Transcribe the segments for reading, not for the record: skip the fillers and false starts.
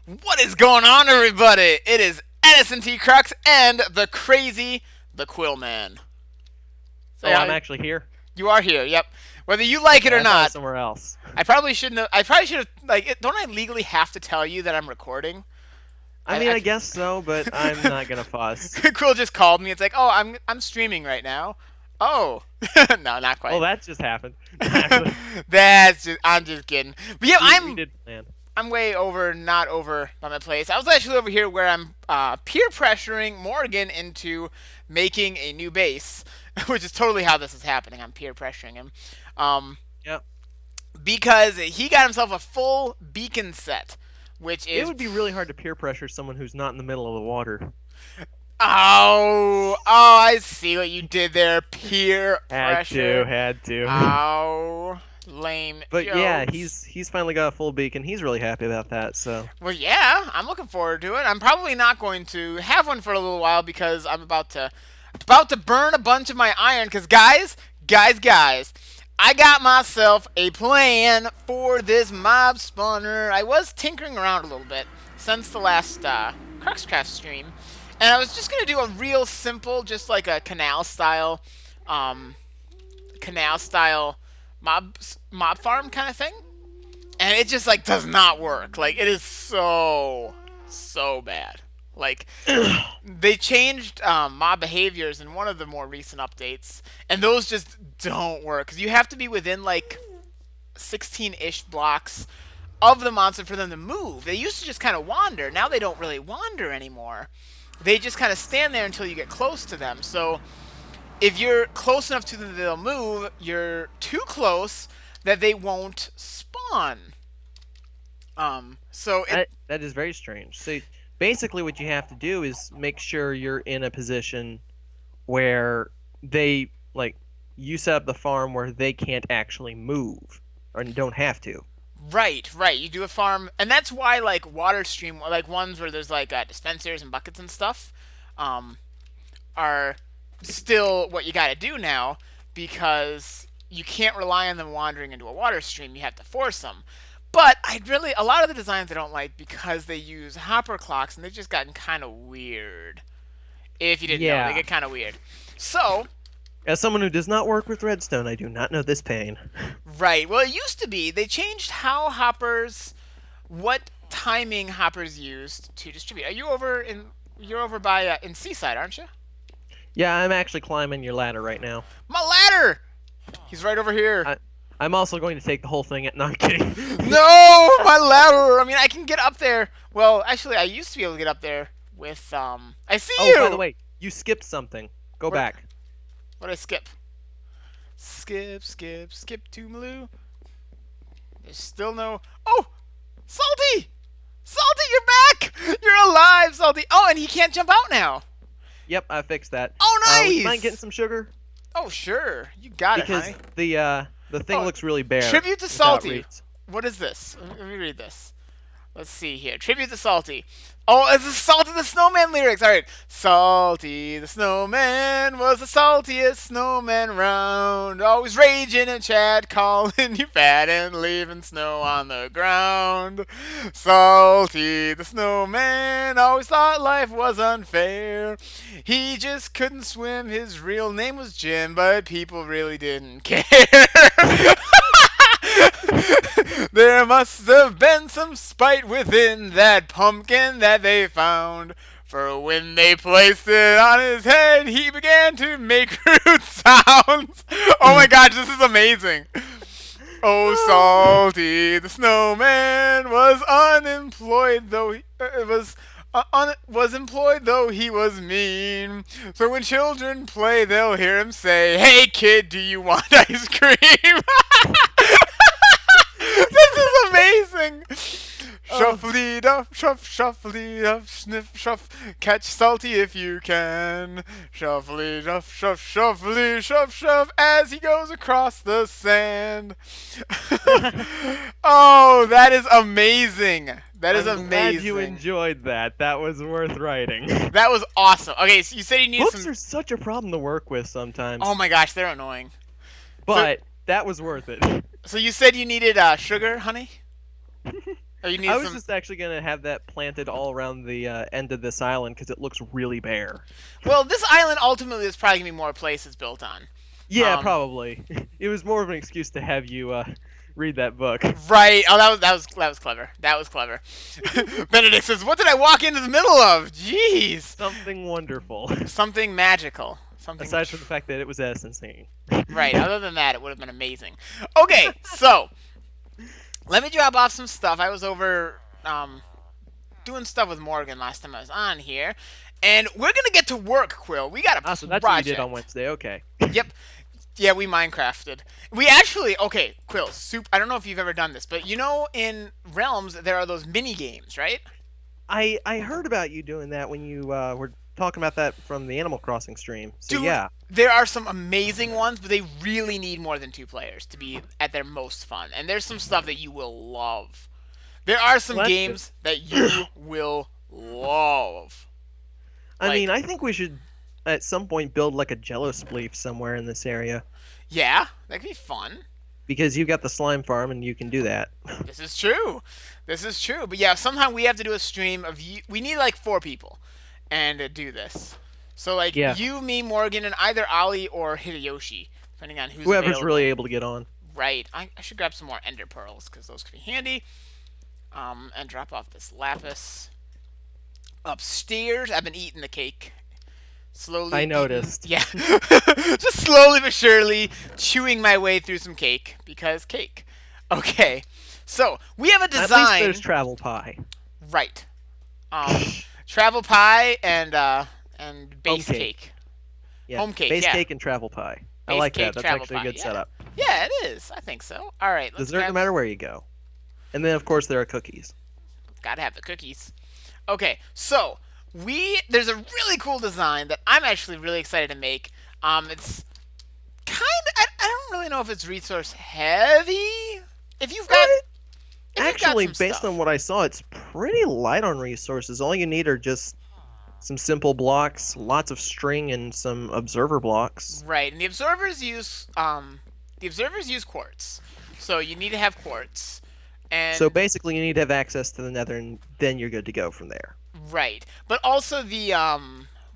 What is going on, everybody? It is Edison Crux and the Quill Man. So Oh, I'm yeah, actually here. you are here. Yep. Whether you like it Okay, or I thought I not, was somewhere else. I probably shouldn't. I probably should have. Don't I legally have to tell you that I'm recording? I mean, I I guess so, but I'm not gonna fuss. Quill just called me. It's like, oh, I'm streaming right now. Oh, no, not Well, quite. that just happened. Actually, I'm just kidding. But yeah, we did plan. I'm way over, not over by my place. I was actually over here where I'm peer pressuring Morgan into making a new base, which is totally how this is happening. I'm peer pressuring him. Um, Yep. because he got himself a full beacon set, which It is. would be really hard to peer pressure someone who's not in the middle of the water. Oh, I see what you did there. Peer Had pressure. to, had to. Oh, lame But yeah, jokes. he's finally got a full beacon. He's really happy about that. So Well, yeah, I'm looking forward to it. I'm probably not going to have one for a little while because I'm about to burn a bunch of my iron. Because guys, I got myself a plan for this mob spawner. I was tinkering around a little bit since the last CruxCraft stream, and I was just gonna do a real simple, just like a um, canal style mob farm kind of thing, and it just like does not work. Like it is so bad. Like they changed mob behaviors in one of the more recent updates, and those just don't work because you have to be within like 16-ish blocks of the monster for them to move. They used to just kind of wander. Now they don't really wander anymore. They just kind of stand there until you get close to them. So if you're close enough to them, they'll move. You're too close that they won't spawn. So it that is very strange. So basically, what you have to do is make sure you're in a position where they like you set up the farm where they can't actually move or don't have to. right. You do a farm, and that's why like water stream, like ones where there's like dispensers and buckets and stuff, um, are still what you got to do now because you can't rely on them wandering into a water stream. You have to force them. But a lot of the designs I don't like because they use hopper clocks and they've just gotten kind of weird. If you didn't know, they Yeah. get kind of weird. So, As someone who does not work with Redstone, I do not know this pain. right. Well, it used to be they changed what timing hoppers used to distribute. You're over by in Seaside, aren't you? Yeah, I'm actually climbing your ladder right now. My ladder. He's right over here. I'm also going to take the whole thing. No, I'm kidding. No, my ladder. I mean, I can get up there. Well, actually, I used to be able to get up there with I see Oh, you. by the way, you skipped something. Go What? back. What did I skip? Skip to Maloo. There's still no. Oh, Salty! Salty, you're back! You're alive, Salty. Oh, and he can't jump out now. Yep, I fixed that. Oh, Would you mind nice. getting some sugar? Oh, sure. You got it, Because honey. the thing Oh, looks really bare. Tribute to without Salty. reeds. What is this? Let me read this. Let's see here. Tribute to Salty. Oh, it's the Salty the Snowman lyrics. All right. Salty the Snowman was the saltiest snowman round. Always raging in chat, calling you fat and leaving snow on the ground. Salty the Snowman always thought life was unfair. He just couldn't swim. His real name was Jim, but people really didn't care. There must have been some spite within that pumpkin that they found. For when they placed it on his head, he began to make rude sounds. Oh my gosh, this is amazing. Oh, Salty, the snowman was unemployed, though was employed though he was mean. So when children play, they'll hear him say, "Hey kid, do you want ice cream?" This is amazing. Oh, Shuffly duff, shuffly duff, sniff, shuff. Catch Salty if you can. Shuffly duff, shuffly shuff, as he goes across the sand. Oh, that is amazing. That is I'm glad you amazing. enjoyed that. That was worth writing. That was awesome. Okay, so you said you needed Books some. are such a problem to work with sometimes, Oh my gosh, they're annoying. So, but that was worth it. so you said you needed sugar, honey? Or you need I was some. just actually gonna have that planted all around the end of this island because it looks really bare. Well, this island ultimately is probably gonna be more places built on. Yeah, Um, probably. It was more of an excuse to have you read that book. right. Oh, that was clever. That was clever. Benedict says, "What did I walk into the middle of? Jeez, Something wonderful. something magical. Something Aside from the fact that it was Edison singing. right. Other than that, it would have been amazing." Okay, so let me drop off some stuff. I was over doing stuff with Morgan last time I was on here, and we're gonna get to work, Quill. We got a Ah, so that's what you did project. on Wednesday. Okay. Yep. Yeah, we Minecrafted. We actually okay, Quill. Soup. I don't know if you've ever done this, but you know, in Realms there are those mini games, right? I heard about you doing that when you were talking about that from the Animal Crossing stream. So Dude, yeah. there are some amazing ones, but they really need more than 2 players to be at their most fun. And there's some stuff that you will love. There are some Well, that's good. games that you will love. I Like, mean, I think we should at some point build like a Jello spleef somewhere in this area yeah, that could be fun. because you got the slime farm and you can do that. This is true. This is true. But yeah, sometime we have to do a stream of you. We need like 4 people, and do this. So like Yeah. you, me, Morgan, and either Ali or Hideyoshi, depending on who's Whoever's available. really able to get on. Right. I should grab some more ender pearls because those could be handy. And drop off this lapis. Upstairs, I've been eating the cake. Slowly. I eating- noticed. Yeah. Just slowly but surely chewing my way through some cake because cake. Okay. So we have a At least design. there's travel pie. Right. Travel pie and base Home cake. cake. Yeah. Home cake, Base yeah. cake and travel pie. I Base like cake, that. That's travel actually a pie, good yeah. setup. Yeah, it is. I think so. All right. Let's Dessert no grab- matter where you go. And then of course there are cookies. Gotta have the cookies. Okay, so there's a really cool design that I'm actually really excited to make. It's kind of I don't really know if it's resource heavy. If you've got Actually, some based stuff. on what I saw, it's pretty light on resources. All you need are just some simple blocks, lots of string, and some observer blocks. Right, and the observers use quartz, so you need to have quartz. And So basically, you need to have access to the Nether, and then you're good to go from there. right, but also the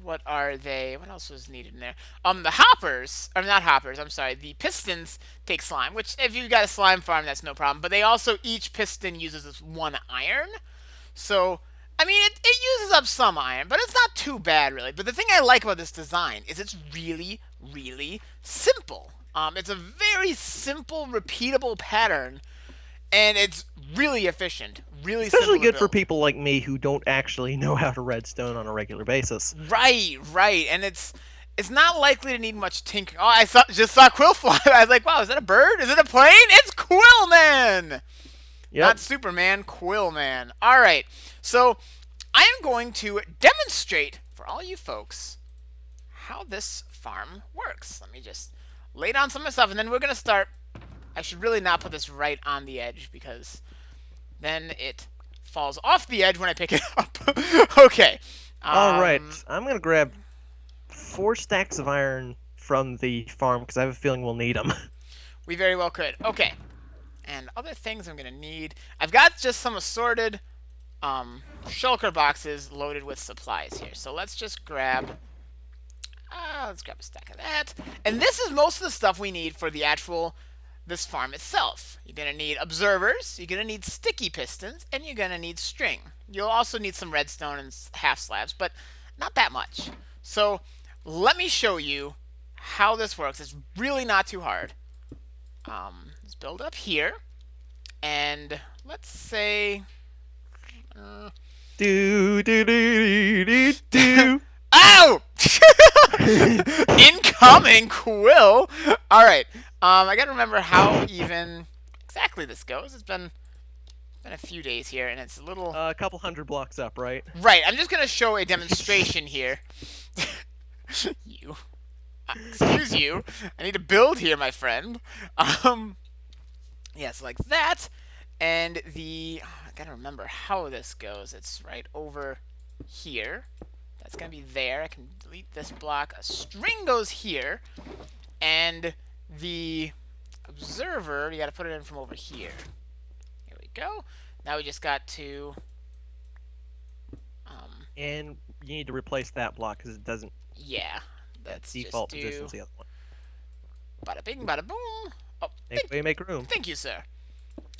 what are they? What else was needed in there? The hoppers, or not hoppers? I'm sorry. The pistons take slime, which if you've got a slime farm, that's no problem. But they also each piston uses this 1 iron, so I mean it uses up some iron, but it's not too bad really. But the thing I like about this design is it's really really simple. It's a very simple, repeatable pattern, and it's really efficient. Really Especially simple to good for build. people like me who don't actually know how to redstone on a regular basis. Right, right, and it's not likely to need much tinkering. Oh, just saw Quill fly. I was like, wow, is that a bird? Is it a plane? It's Quillman, Yep. not Superman. Quillman. All right, so I am going to demonstrate for all you folks how this farm works. Let me just lay down some of my stuff, and then we're gonna start. I should really not put this right on the edge because then it falls off the edge when I pick it up. Okay. All right, I'm gonna grab 4 stacks of iron from the farm because I have a feeling we'll need them. We very well could. Okay. And other things I'm going to need. I've got just some assorted shulker boxes loaded with supplies here. So let's just grab... let's grab a stack of that. And this is most of the stuff we need for this farm itself. You're going to need observers, you're going to need sticky pistons, and you're going to need string. You'll also need some redstone and half slabs, but not that much. So let me show you how this works. It's really not too hard. Let's build up here, and let's say... Do do do do do. Ow! Incoming Quill. All right. I gotta remember how even exactly this goes. It's been a few days here, and it's a little A couple hundred blocks up, right? right. I'm just gonna show a demonstration here. You, excuse you. I need to build here, my friend. Yes, like that, and I gotta remember how this goes. It's right over here. That's gonna be there. I can delete this block. A string goes here, and the observer, you gotta put it in from over here. Here we go. Now we just got to, And you need to replace that block because it doesn't. yeah, Yeah, its let's just default do position's the other one. bada bing, bada boom. Oh, Make way, make room. thank you, sir.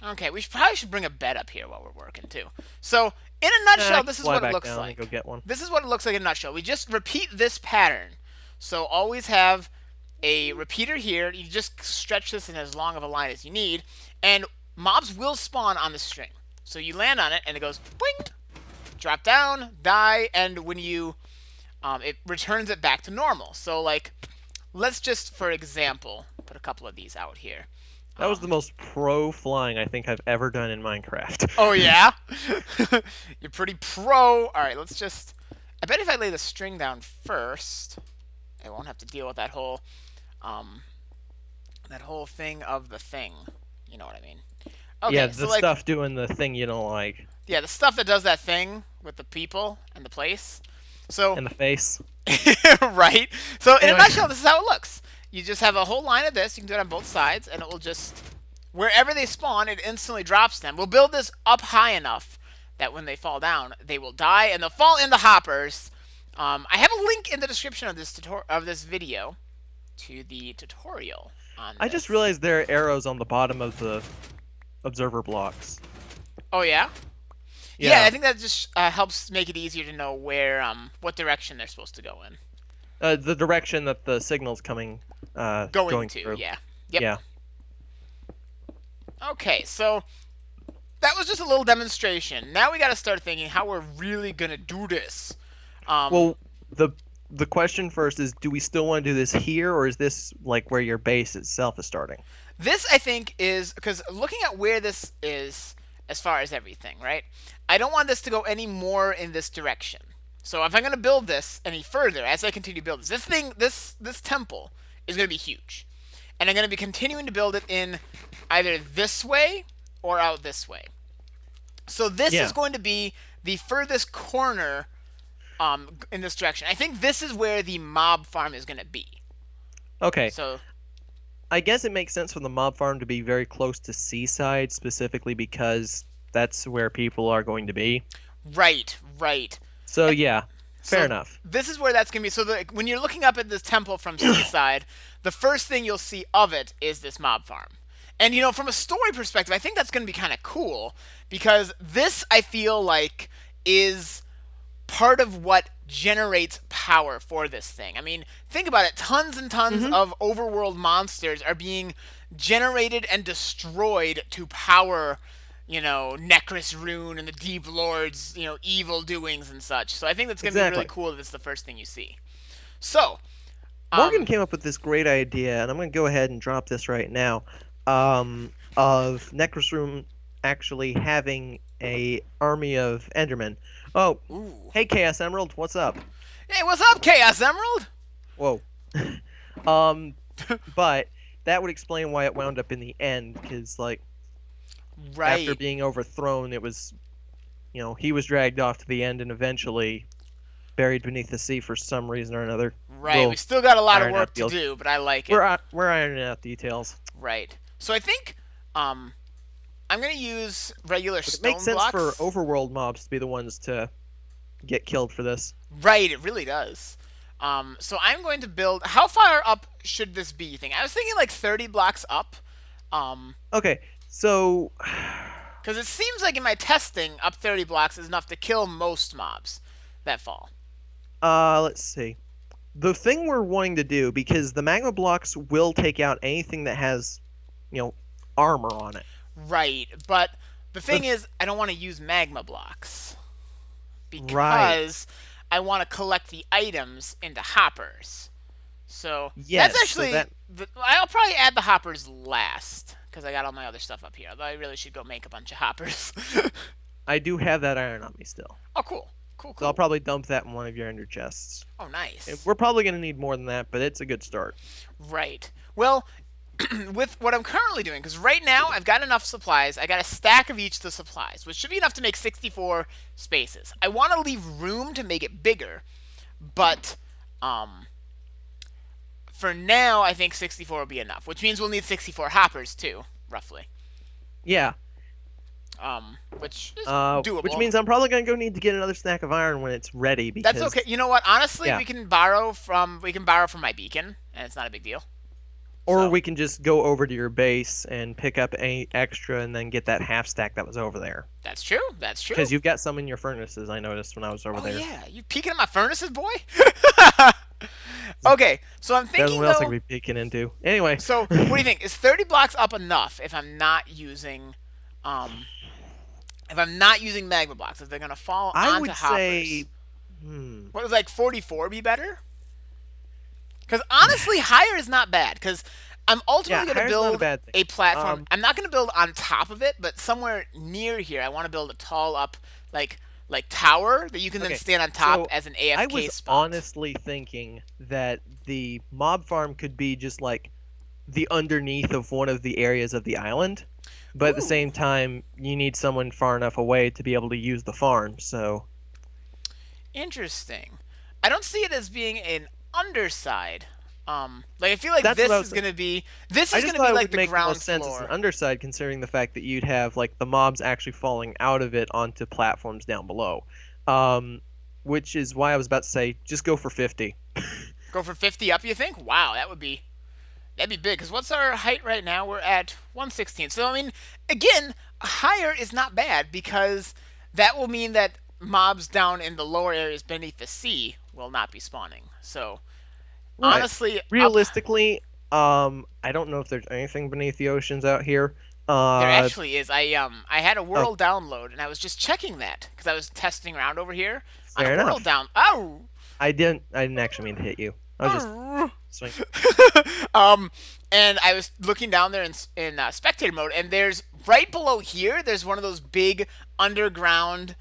Okay, we probably should bring a bed up here while we're working too. So, in a nutshell, I can this is fly what it back looks down and go like. get one. This is what it looks like in a nutshell. We just repeat this pattern. So always have a repeater here. You just stretch this in as long of a line as you need, and mobs will spawn on the string. So you land on it, and it goes boing, drop down, die, and when you it returns it back to normal. So like, let's just, for example, put a couple of these out here. That was the most pro flying I think I've ever done in Minecraft. Oh yeah, you're pretty pro. All right, let's just. I bet if I lay the string down first, I won't have to deal with um, that whole thing of the thing. You know what I mean? Okay, Yeah, so the like, stuff doing the thing you don't like. yeah, the stuff that does that thing with the people and the place. So In the face. right. So in a Anyway. nutshell, this is how it looks. You just have a whole line of this. You can do it on both sides, and it will just wherever they spawn, it instantly drops them. We'll build this up high enough that when they fall down, they will die and they'll fall in the hoppers. I have a link in the description of this video to the tutorial on this. I just realized there are arrows on the bottom of the observer blocks. Oh yeah. Yeah, I think that just helps make it easier to know where, what direction they're supposed to go in. The direction that the signal's coming, going to, through. yeah. Yep. Yeah. Okay, so that was just a little demonstration. Now we got to start thinking how we're really gonna do this. Well, the question first is, do we still want to do this here, or is this like where your base itself is starting? This, I think, is because looking at where this is as far as everything, right? I don't want this to go any more in this direction. So if I'm going to build this any further, as I continue to build this temple is going to be huge. And I'm going to be continuing to build it in either this way or out this way. So this is going to be the furthest corner in this direction. I think this is where the mob farm is going to be. Okay. So I guess it makes sense for the mob farm to be very close to seaside, specifically because that's where people are going to be. Right. So yeah, fair So enough. This is where that's going to be. So when you're looking up at this temple from seaside, the first thing you'll see of it is this mob farm. And, you know, from a story perspective, I think that's going to be kind of cool because this, I feel like, is part of what generates power for this thing. I mean, think about it. Tons and tons of overworld monsters are being generated and destroyed to power, you know, Necros Rune and the Deep Lord's, you know, evil doings and such. So I think that's going to be really cool if it's the first thing you see. So, Morgan came up with this great idea, and I'm going to go ahead and drop this right now, of Necros Rune actually having a army of endermen. Oh, ooh. Hey Chaos Emerald, what's up? Hey, what's up, Chaos Emerald? Whoa. But that would explain why it wound up in the end, because, like, after being overthrown, it was, you know, he was dragged off to the end and eventually buried beneath the sea for some reason or another. Right, we still got a lot of work to do, but I like it. We're ironing out details. Right. So I think I'm going to use regular stone blocks. It makes sense for overworld mobs to be the ones to get killed for this. Right, it really does. So I'm going to build... How far up should this be, you think? I was thinking like 30 blocks up. Okay, so... Because it seems like in my testing, up 30 blocks is enough to kill most mobs that fall. Let's see. The thing we're wanting to do, because the magma blocks will take out anything that has, you know, armor on it. Right, but the thing is, I don't want to use magma blocks. Because I want to collect the items into hoppers. So yes, that's actually... I'll probably add the hoppers last, because I got all my other stuff up here. Although I really should go make a bunch of hoppers. I do have that iron on me still. Oh, cool. Cool. So I'll probably dump that in one of your ender chests. Oh, nice. And we're probably going to need more than that, but it's a good start. Right. Well, with what I'm currently doing, because right now I've got enough supplies. I got a stack of each of the supplies, which should be enough to make 64 spaces. I want to leave room to make it bigger, but for now I think 64 will be enough, which means we'll need 64 hoppers too, roughly. Yeah. which is Which doable. means I'm probably gonna go need to get another stack of iron when it's ready That's because okay. You know what? Honestly, yeah. we can borrow from my beacon, and it's not a big deal. Or So we can just go over to your base and pick up any extra and then get that half stack that was over there. that's true. That's true. Because you've got some in your furnaces, I noticed when I was over Oh there. yeah, you peeking at my furnaces, boy? Okay, so I'm There's thinking what else I could though. be peeking into. Anyway, So what do you think? Is 30 blocks up enough um, if I'm not using magma blocks? If they're gonna fall I onto would say, hoppers? What would like 44 be better? Because honestly, higher is not bad. Because I'm yeah, ultimately going to higher's not a build bad thing. a platform. I'm not going to build on top of it, but somewhere near here, I want to build a tall up, like tower that you can then Okay, stand on top so as an I AFK was spot. honestly thinking that the mob farm could be just like the underneath of one of the areas of the island, but at the Ooh, same time, you need someone far enough away to be able to use the farm. So interesting. I don't see it as being an underside. Like I feel like that's what I was. this I is just gonna thought be it like would the make the ground most sense as an floor. underside, considering the fact that you'd have like the mobs actually falling out of it onto platforms down below. Um, which is why I was about to say just go for 50. Go for 50 up, you think? Wow, that'd be big. Because what's our height right now? We're at 116. So I mean, again, higher is not bad because that will mean that mobs down in the lower areas beneath the sea will not be spawning. So Right. honestly, up Realistically, I don't know if there's anything beneath the oceans out here. there Uh, actually is. I had a oh, world download and I was just checking that because I was testing around over here on a fair world enough. down. Oh. I didn't actually mean to hit you. I was just Oh. swing. um, and I was looking down there in spectator mode, and there's right below here. There's one of those big underground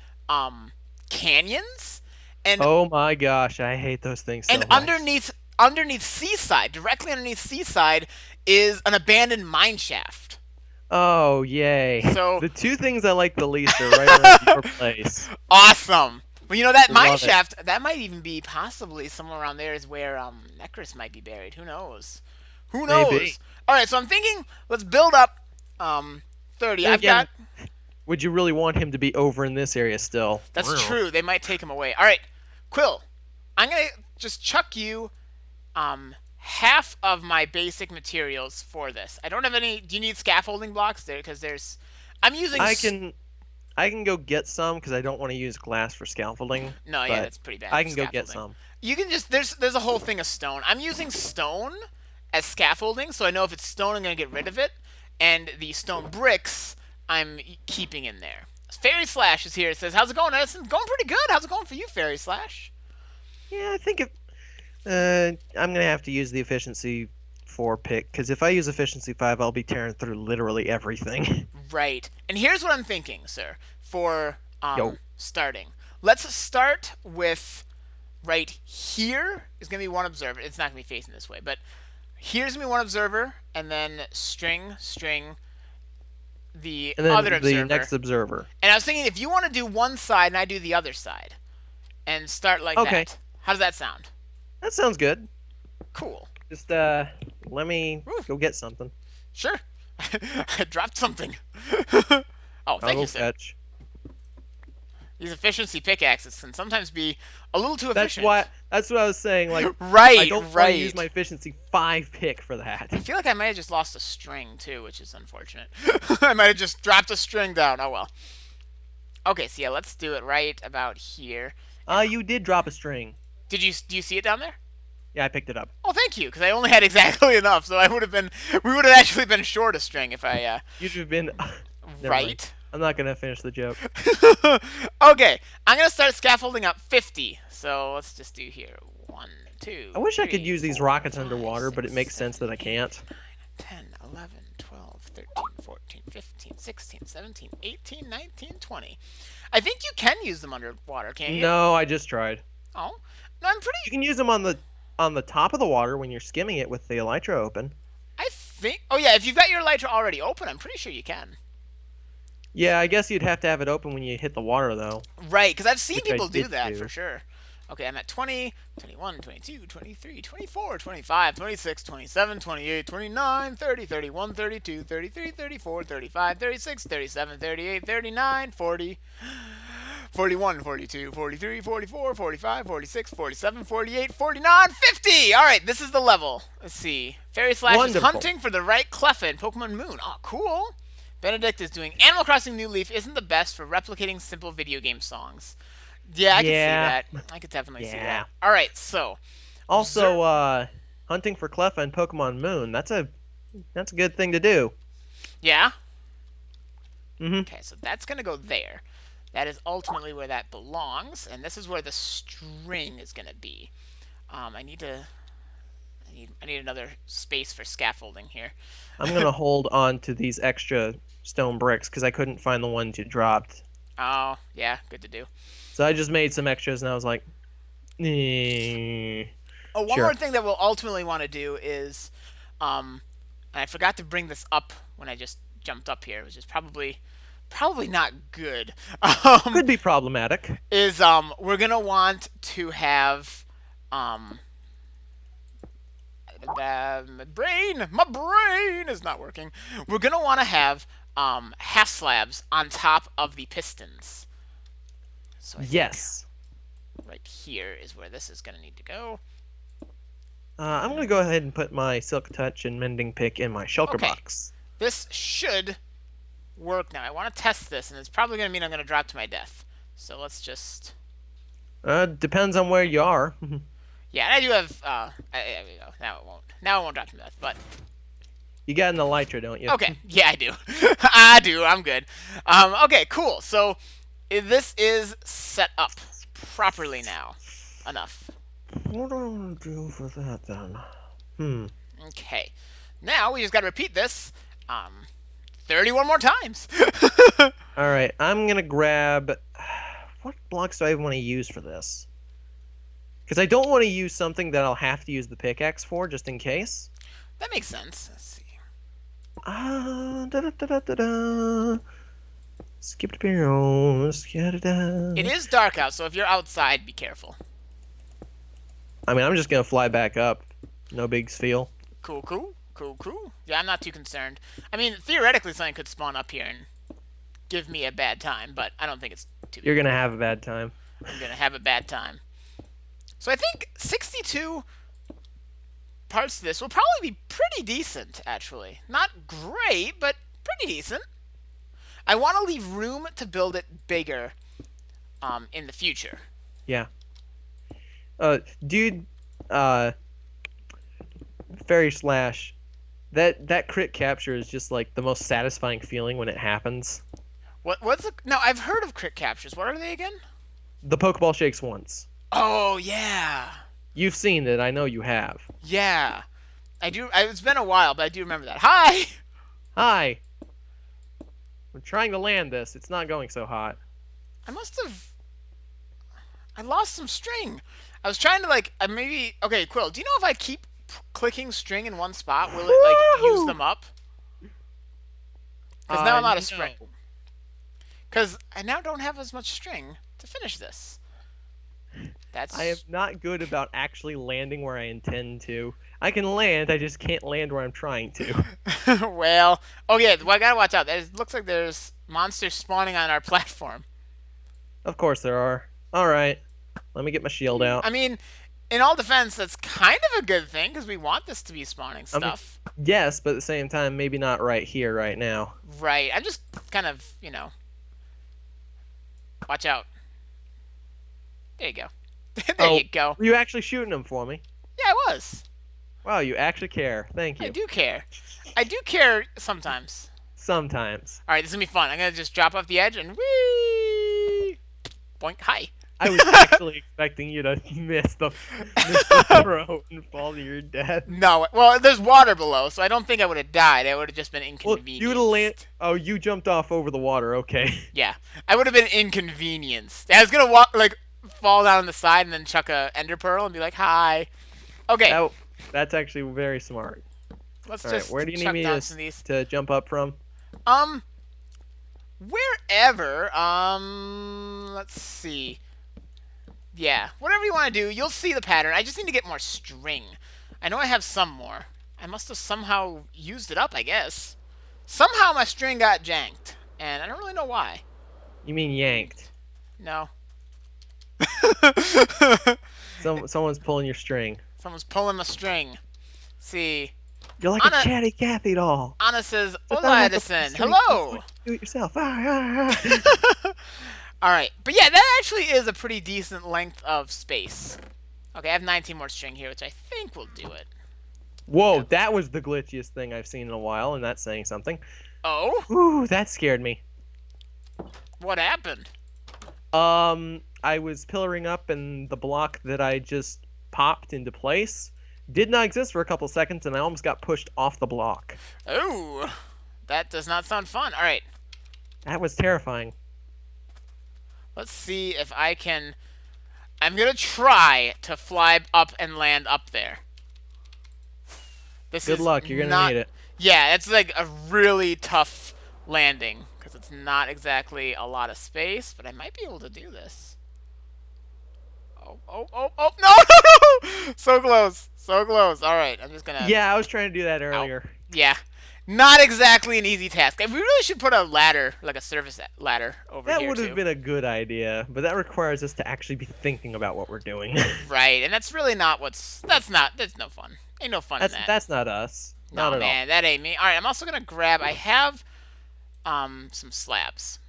canyons, and Oh my gosh, I hate those things so and much. underneath Seaside, directly underneath Seaside, is an abandoned mine shaft. Oh, yay. So The two things I like the least are right around your place. awesome. Well, you know that mine Love it. shaft that might even be possibly somewhere around there is where Necris might be buried. Who knows? Who knows? Maybe. All right, so I'm thinking let's build up 30. Then I've again, got would you really want him to be over in this area still? That's true. They might take him away. All right, Quill. I'm gonna just chuck you half of my basic materials for this. I don't have any. Do you need scaffolding blocks there? Because there's. I'm using. I can go get some because I don't want to use glass for scaffolding, No, yeah, but that's pretty bad. I For can go get scaffolding. some. You can just there's a whole thing of stone. I'm using stone as scaffolding, so I know if it's stone, I'm gonna get rid of it, and the stone bricks I'm keeping in there. Fairy Slash is here. It says, "How's it going, Edison? Going pretty good. How's it going for you, Fairy Slash?" Yeah, I think if I'm gonna have to use the efficiency 4 pick because if I use efficiency 5, I'll be tearing through literally everything. Right. And here's what I'm thinking, sir, for Yo, starting. Let's start with right here is going to be one observer. It's not going to be facing this way, but here's going to be one observer, and then string, the and other then the observer. next observer. And I was thinking if you want to do one side and I do the other side, and start like Okay, that. How does that sound? that sounds good. Cool. Just let me Woo. go get something. Sure. I dropped something. Oh, I'll thank go you, sir. fetch. These efficiency pickaxes can sometimes be a little too That's efficient. why. That's what I was saying. Like, I Right, don't want to right. use my efficiency 5 pick for that. I feel like I might have just lost a string too, which is unfortunate. I might have just dropped a string down. Oh well. Okay, so yeah, let's do it right about here. You did drop a string. Do you see it down there? Yeah, I picked it up. Oh, thank you, because I only had exactly enough, so we would have actually been short a string if I You'd have been. Never mind. right. I'm not gonna finish the joke. Okay, I'm gonna start scaffolding up 50. So let's just do here 1, 2. I wish I could 3, use these 4, rockets 5, underwater, but it 6, makes sense 7, that I 8, can't. 9, 10, 11, 12, 13, 14, 15, 16, 17, 18, 19, 20. I think you can use them underwater, can't you? No, I just tried. Oh, no, I'm pretty. You can use them on the top of the water when you're skimming it with the elytra open. I think. Oh yeah, if you've got your elytra already open, I'm pretty sure you can. Yeah, I guess you'd have to have it open when you hit the water though. Right, because I've seen Which I people do did that do. for sure. Okay, I'm at 20, 21, 22, 23, 24, 25, 26, 27, 28, 29, 30, 31, 32, 33, 34, 35, 36, 37, 38, 39, 40, 41, 42, 43, 44, 45, 46, 47, 48, 49, 50! Alright, this is the level. Let's see. Fairy Slash is Wonderful. hunting for the right Cleffa in Pokemon Moon. Oh, cool. Benedict is doing Animal Crossing New Leaf isn't the best for replicating simple video game songs. Yeah, I can see Yeah. that. I could definitely see Yeah. that. Alright, so. Also, hunting for Cleffa in Pokemon Moon. That's a good thing to do. Yeah? Mm-hmm. Okay, so that's going to go there. That is ultimately where that belongs, and this is where the string is going to be. I need another space for scaffolding here. I'm gonna hold on to these extra stone bricks because I couldn't find the ones you dropped. Oh, yeah, good to do. So I just made some extras, and I was like, Oh, one sure. more thing that we'll ultimately want to do is, and I forgot to bring this up when I just jumped up here, which is probably not good. Could be problematic. Is we're gonna want to have my brain is not working. We're gonna want to have half slabs on top of the pistons. So I think Yes. right here is where this is gonna need to go. I'm gonna go ahead and put my Silk Touch and Mending Pick in my shulker Okay. box. This should work now. I want to test this, and it's probably gonna mean I'm gonna drop to my death. So let's just. Depends on where you are. Yeah, and I do have. There we go. Now it won't. Now it won't drop to my death, but. You got an Elytra, don't you? Okay, yeah, I do. I do. I'm good. Okay, cool. So this is set up properly now. Enough. What do I want to do for that then? Okay. Now we just got to repeat this 31 more times. All right, I'm gonna grab. What blocks do I even want to use for this? Because I don't want to use something that I'll have to use the pickaxe for, just in case. That makes sense. Let's see. Skip the barrels. It is dark out, so if you're outside, be careful. I mean, I'm just gonna fly back up. No big feel. Cool, cool, cool, cool. Yeah, I'm not too concerned. I mean, theoretically, something could spawn up here and give me a bad time, but I don't think it's too. You're gonna have a bad time. I'm gonna have a bad time. So I think 62 parts of this will probably be pretty decent, actually. Not great, but pretty decent. I want to leave room to build it bigger in the future. Yeah. Dude, Fairy Slash, that crit capture is just like the most satisfying feeling when it happens. What's it? No, I've heard of crit captures. What are they again? The Pokeball shakes once. Oh, yeah. You've seen it. I know you have. Yeah. I do. It's been a while, but I do remember that. Hi! Hi. I'm trying to land this. It's not going so hot. I must have. I lost some string. I was trying to, like, maybe. Okay, Quill, do you know if I keep clicking string in one spot, will it, like, use them up? Because now I'm out of string. Because I now don't have as much string to finish this. I am not good about actually landing where I intend to. I can land, I just can't land where I'm trying to. Well, okay, well, I gotta watch out. It looks like there's monsters spawning on our platform. Of course there are. Alright, let me get my shield out. I mean, in all defense, that's kind of a good thing, because we want this to be spawning stuff. I mean, yes, but at the same time, maybe not right here, right now. Right, I'm just kind of, you know. Watch out. There you go. There you go. Were you actually shooting them for me? Yeah, I was. Wow, you actually care. Thank you. I do care. I do care sometimes. Sometimes. Alright, this is gonna be fun. I'm gonna just drop off the edge and whee! Boink. Hi. I was actually expecting you to miss the throw and fall to your death. No, well, there's water below, so I don't think I would have died. I would have just been inconvenienced. Well, you would have landed. Oh, you jumped off over the water. Okay. Yeah, I would have been inconvenienced. I was gonna walk, like, fall down on the side and then chuck a ender pearl and be like, "Hi." Okay. That's actually very smart. Let's All just right, where do you chuck need me down some of these. to jump up from? Wherever. Let's see. Yeah, whatever you want to do, you'll see the pattern. I just need to get more string. I know I have some more. I must have somehow used it up, I guess. Somehow my string got janked, and I don't really know why. You mean yanked? No. Someone's pulling your string. Someone's pulling my string. See, You're like Anna, a chatty Cathy doll. Anna says, But "Hola, I have to pull the Edison. string. Hello." Do it yourself. Ah. All right, but yeah, that actually is a pretty decent length of space. Okay, I have 19 more string here, which I think will do it. Whoa, that was the glitchiest thing I've seen in a while, and that's saying something. Oh? Ooh, that scared me. What happened? I was pillaring up, and the block that I just popped into place did not exist for a couple seconds, and I almost got pushed off the block. Oh, that does not sound fun. All right, That was terrifying. let's see if I can... I'm going to try to fly up and land up there. Good luck, you're gonna need it. Yeah, it's like a really tough landing, because it's not exactly a lot of space, but I might be able to do this. Oh, no! So close, so close. All right, I'm just going to... Yeah, I was trying to do that earlier. Yeah. Not exactly an easy task. We really should put a ladder, like a service ladder, over That here, would have too. been a good idea, but that requires us to actually be thinking about what we're doing. Right, and that's really not what's... That's no fun. Ain't no fun in that. That's not us. Not No, at man, that ain't me. All right, I'm also going to grab... I have some slabs.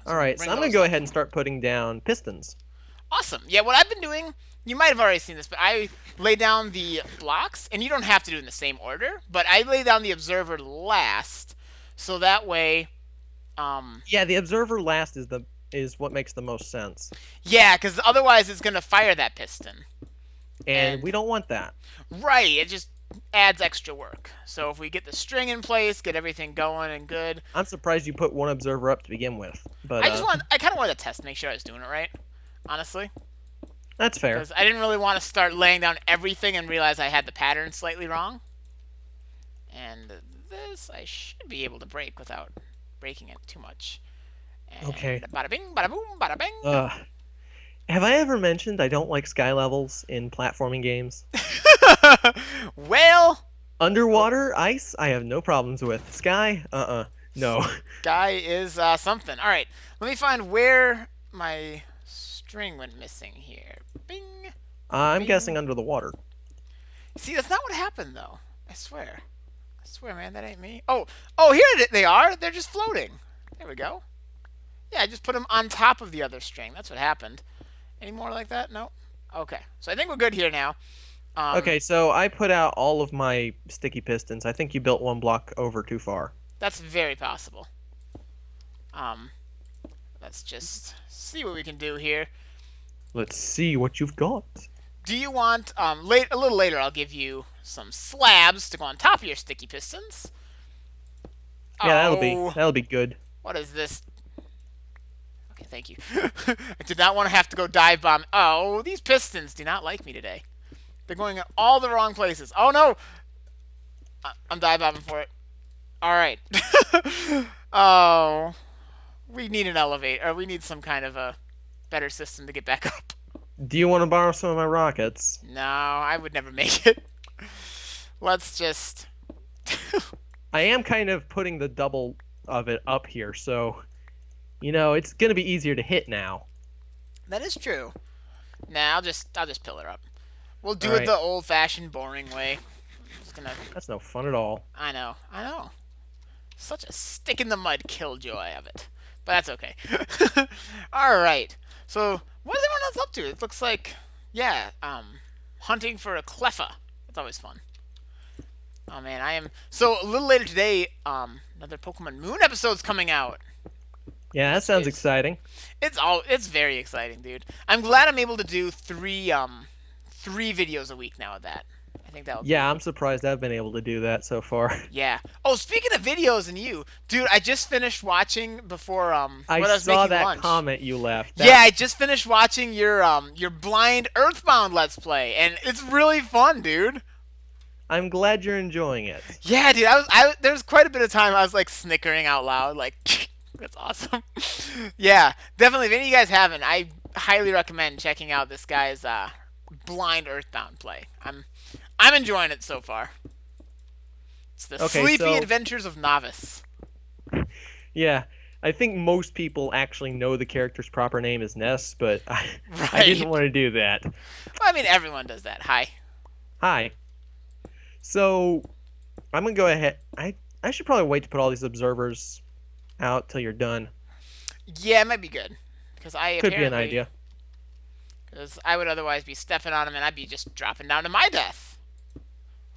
all. All right, so I'm going to go ahead and start putting down pistons. Awesome. Yeah, what I've been doing... You might have already seen this, but I lay down the blocks, and you don't have to do it in the same order, but I lay down the observer last, so that way... Yeah, the observer last is what makes the most sense. Yeah, because otherwise it's going to fire that piston. And we don't want that. Right, it just adds extra work. So if we get the string in place, get everything going and good. I'm surprised you put one observer up to begin with. But I kind of wanted to test, make sure I was doing it right, honestly. that's fair. Because I didn't really want to start laying down everything and realize I had the pattern slightly wrong. And this I should be able to break without breaking it too much. And Okay. Bada bing, bada boom, bada bing. Have I ever mentioned I don't like sky levels in platforming games? Well, Underwater, ice, I have no problems with. Sky, no. guy is something. All right, let me find where my string went missing here. Bing. I'm Bing. guessing under the water. See, that's not what happened though. I swear, man, that ain't me. Oh, here they are. They're just floating. There we go. Yeah, I just put them on top of the other string. That's what happened. Any more like that? No. Okay, so I think we're good here now. Okay, so I put out all of my sticky pistons. I think you built one block over too far. That's very possible. Let's just see what we can do here. Let's see what you've got. Do you want a little later? I'll give you some slabs to go on top of your sticky pistons. Yeah, Oh, that'll be good. what is this? Okay, thank you. I did not want to have to go dive bomb. Oh, these pistons do not like me today. They're going in all the wrong places. Oh no! I'm dive bombing for it. All right. Oh, we need an elevator. Or we need some kind of a better system to get back up. Do you want to borrow some of my rockets? No, I would never make it. Let's just... I am kind of putting the double of it up here, so it's gonna be easier to hit now. That is true. Nah, I'll just pillar up. We'll do All it right. the old-fashioned, boring way. Just gonna... That's no fun at all. I know. Such a stick in the mud killjoy of it, but that's okay. All right. So what is everyone else up to? It looks like, yeah, hunting for a cleffa. That's always fun. Oh man, I am. So a little later today, another Pokemon Moon episode's coming out. Yeah, that sounds exciting. It's very exciting, dude. I'm glad I'm able to do three videos a week now of that. I think that'll... Yeah, I'm surprised I've been able to do that so far. Yeah. Oh, speaking of videos and you, dude, I just finished watching before when I was saw making that lunch. comment you left. Yeah, I just finished watching your blind Earthbound Let's Play, and it's really fun, dude. I'm glad you're enjoying it. Yeah, dude. There was quite a bit of time I was like snickering out loud, like that's awesome. Yeah, definitely. If any of you guys haven't, highly recommend checking out this guy's blind Earthbound play. I'm enjoying it so far. It's the Okay, Sleepy so Adventures of Novice. yeah, I think most people actually know the character's proper name is Ness, but I didn't Right. want to do that. Well, I mean, everyone does that. Hi. Hi. So I'm gonna go ahead. I should probably wait to put all these observers out till you're done. Yeah, it might be good. Because Could be an idea. Because I would otherwise be stepping on him and I'd be just dropping down to my death.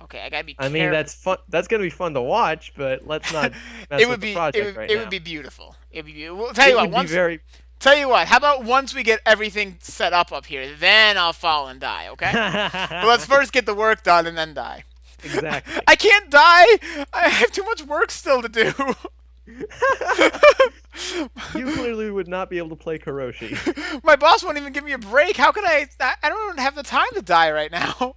Okay, I gotta be I careful. mean, that's fun. That's gonna be fun to watch, but let's not mess it with would the be project right it now. would be beautiful. It would be beautiful. Well, tell you It what, would be very. tell you what, how about once we get everything set up here, then I'll fall and die, okay? But let's first get the work done and then die. Exactly. I can't die. I have too much work still to do. You clearly would not be able to play Karoshi. My boss won't even give me a break. How can I don't have the time to die right now.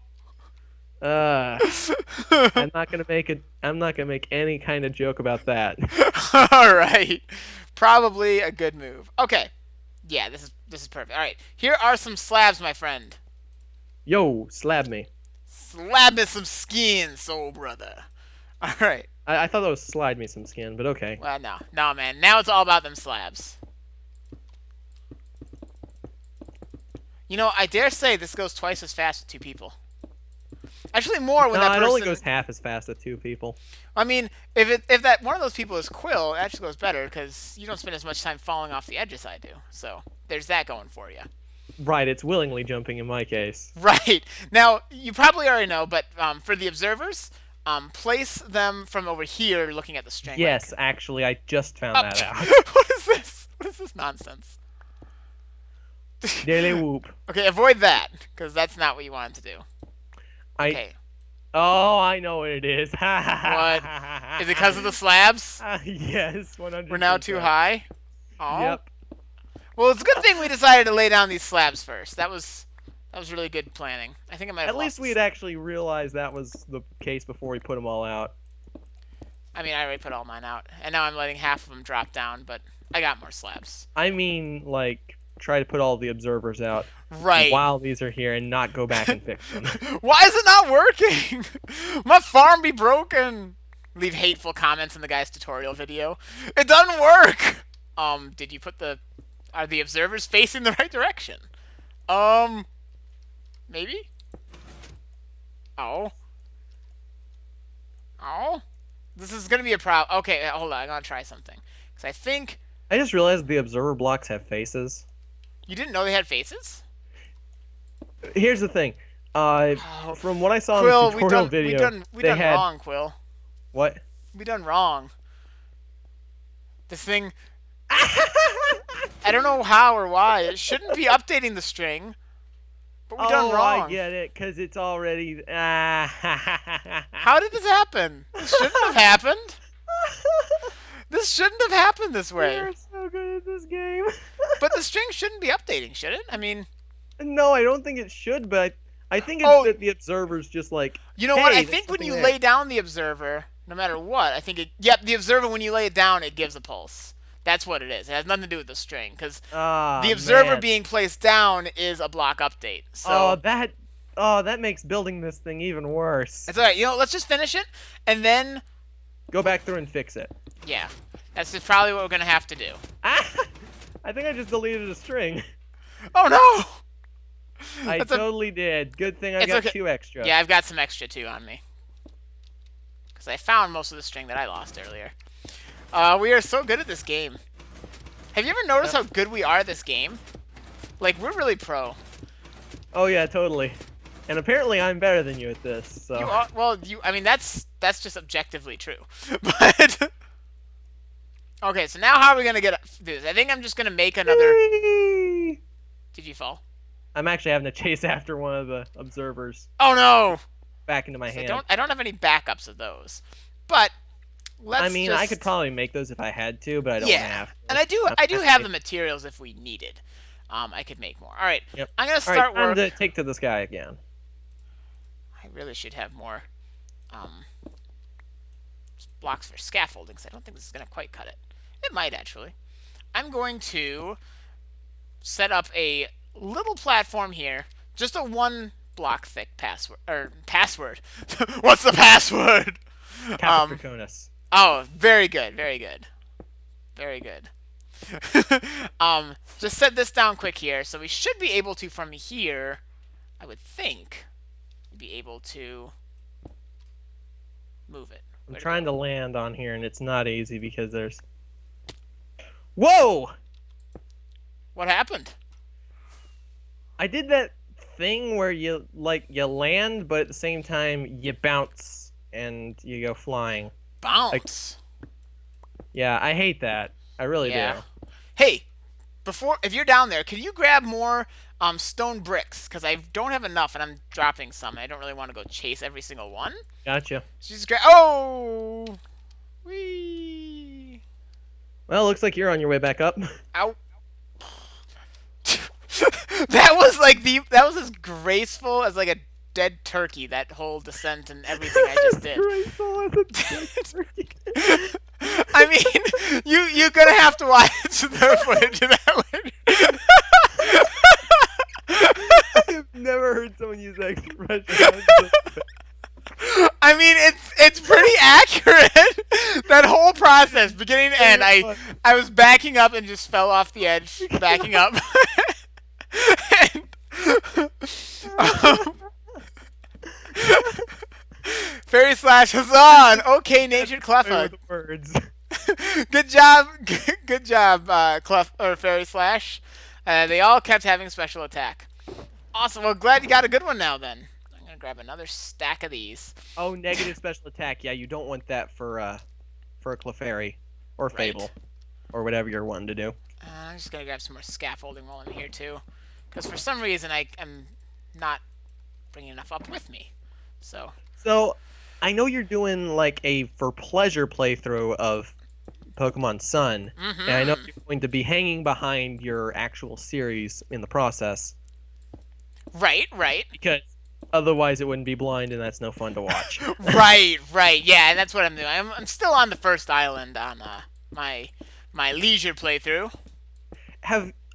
I'm not gonna make it. I'm not gonna make any kind of joke about that. All right. Probably a good move. Okay. Yeah, this is perfect. All right. Here are some slabs, my friend. Yo, slab me. Slab me some skin, soul brother. All right. I thought that was slide me some skin, but okay. Well, no, man. Now it's all about them slabs. You know, I dare say this goes twice as fast with two people. Actually, more when No, that person. it only goes half as fast with two people. I mean, if that one of those people is Quill, it actually goes better because you don't spend as much time falling off the edge as I do. So there's that going for you. Right, it's willingly jumping in my case. Right. Now, you probably already know, but for the observers, place them from over here looking at the string. Yes, actually, I just found that out. What is this? What is this nonsense? Daily whoop. Okay, avoid that, because that's not what you wanted to do. Okay. Oh, I know what it is. What? Is it because of the slabs? Yes, 100%. We're now too high? Oh. Yep. Well, it's a good thing we decided to lay down these slabs first. That was really good planning. I think I might have At least we had actually realized that was the case before we put them all out. I mean, I already put all mine out, and now I'm letting half of them drop down, but I got more slabs. I mean, like, try to put all the observers out right while these are here and not go back and fix them. Why is it not working? My farm be broken. Leave hateful comments in the guy's tutorial video. It doesn't work. Did you put are the observers facing the right direction? Maybe? Oh. This is gonna be a problem. Okay, hold on, I'm gonna try something. Because I think... I just realized the observer blocks have faces. You didn't know they had faces? Here's the thing. From what I saw Quill, in the tutorial video, we done wrong, Quill. What? We done wrong. This thing... I don't know how or why. It shouldn't be updating the string. But we done wrong. I get it, because it's already... How did this happen? This shouldn't have happened. This shouldn't have happened this way. You're so good at this game. But the string shouldn't be updating, should it? I mean... No, I don't think it should, but I think it's that the observer's just like... You know what? I think when you lay down the observer, no matter what, I think it... Yep, the observer, when you lay it down, it gives a pulse. That's what it is. It has nothing to do with the string, because the observer being placed down is a block update. So that makes building this thing even worse. It's alright. You know, let's just finish it, and then... Go back through and fix it. Yeah. That's just probably what we're going to have to do. I think I just deleted a string. Oh, no! I totally did. Good thing I got 2 extra. Yeah, I've got some extra, too, on me. Because I found most of the string that I lost earlier. We are so good at this game. Have you ever noticed how good we are at this game? Like, we're really pro. Oh, yeah, totally. And apparently I'm better than you at this, so... I mean, that's just objectively true. But... Okay, so now how are we going to do this? I think I'm just going to make another... Whee! Did you fall? I'm actually having to chase after one of the observers. Oh, no! Back into my hand. I don't have any backups of those. But... I could probably make those if I had to, but I don't have to. And I do have the materials if we needed. I could make more. All right. Yep. I'm gonna start work. Time to take to this guy again. I really should have more blocks for scaffolding, because I don't think this is gonna quite cut it. It might actually. I'm going to set up a little platform here, just a 1 block thick password or password. What's the password? Um. Capricornus. Oh, very good, very good, very good. Just set this down quick here, so we should be able to from here. I would think be able to move it. I'm Where'd it trying go? to land on here, and it's not easy because there's. Whoa! What happened? I did that thing where you land, but at the same time you bounce and you go flying. Bounce. Yeah, I hate that. I really Yeah. do. Hey, if you're down there, could you grab more stone bricks? Because I don't have enough, and I'm dropping some. I don't really want to go chase every single one. Gotcha. So just grab. Oh, wee. Well, looks like you're on your way back up. Ow. that was as graceful as like a dead turkey. That whole descent and everything I just did. Graceful as a dead turkey. I mean, you're gonna have to watch the footage of that one. I've never heard someone use that expression. I mean, it's pretty accurate. That whole process, beginning to end, I was backing up and just fell off the edge, backing up. and, um, Fairy Slash is on. Okay, Natured Cleffa. Words. Good job, good job, Clef or Fairy Slash. They all kept having special attack. Awesome. Well, glad you got a good one now. Then I'm gonna grab another stack of these. Oh, negative special attack. Yeah, you don't want that for a Clefairy or Fable Right. or whatever you're wanting to do. I'm just gonna grab some more scaffolding while I'm here too, because for some reason I'm not bringing enough up with me. So, I know you're doing like a for pleasure playthrough of Pokemon Sun, and I know you're going to be hanging behind your actual series in the process. Right. Because otherwise it wouldn't be blind, and that's no fun to watch. right. Yeah, and that's what I'm doing. I'm still on the first island on my leisure playthrough.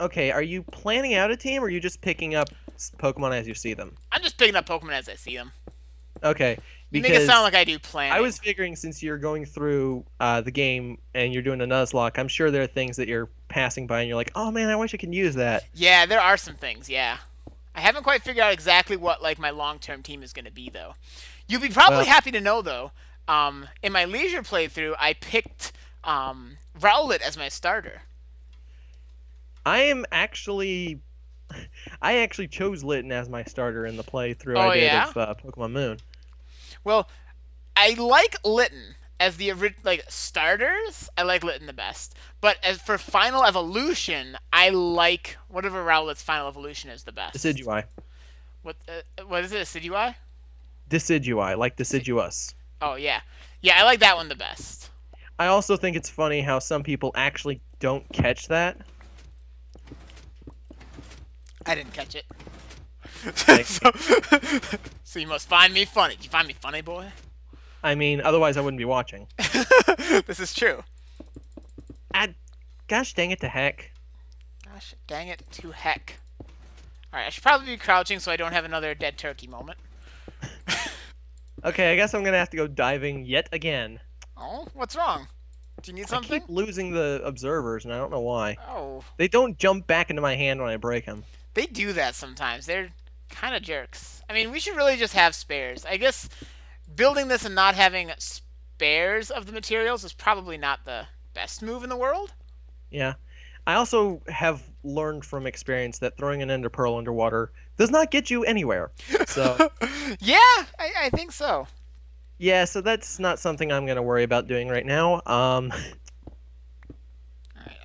Okay, are you planning out a team, or are you just picking up Pokemon as you see them? I'm just picking up Pokemon as I see them. Okay, You because make it sound like I do planning. I was figuring since you're going through the game and you're doing a Nuzlocke, I'm sure there are things that you're passing by and you're like, oh man, I wish I could use that. Yeah, there are some things. Yeah, I haven't quite figured out exactly what like my long-term team is going to be though. You'll be probably happy to know though. In my leisure playthrough, I picked Rowlet as my starter. I actually chose Litten as my starter in the playthrough Oh, I did yeah? of Pokemon Moon. Well, I like Litten as the like starters. I like Litten the best, but as for final evolution, I like whatever Rowlet's final evolution is the best. Decidui. What is it? Acidui? Decidui, like deciduous. Oh yeah, I like that one the best. I also think it's funny how some people actually don't catch that. I didn't catch it. Like, So you must find me funny. Do you find me funny, boy? I mean, otherwise I wouldn't be watching. This is true. Gosh dang it to heck. Gosh dang it to heck. Alright, I should probably be crouching so I don't have another dead turkey moment. Okay, I guess I'm gonna have to go diving yet again. Oh, what's wrong? Do you need something? I keep losing the observers, and I don't know why. Oh, They don't jump back into my hand when I break them. they do that sometimes. They're kind of jerks. I mean, we should really just have spares. I guess building this and not having spares of the materials is probably not the best move in the world. Yeah. I also have learned from experience that throwing an ender pearl underwater does not get you anywhere. So, Yeah, I think so. yeah, so that's not something I'm going to worry about doing right now. Alright,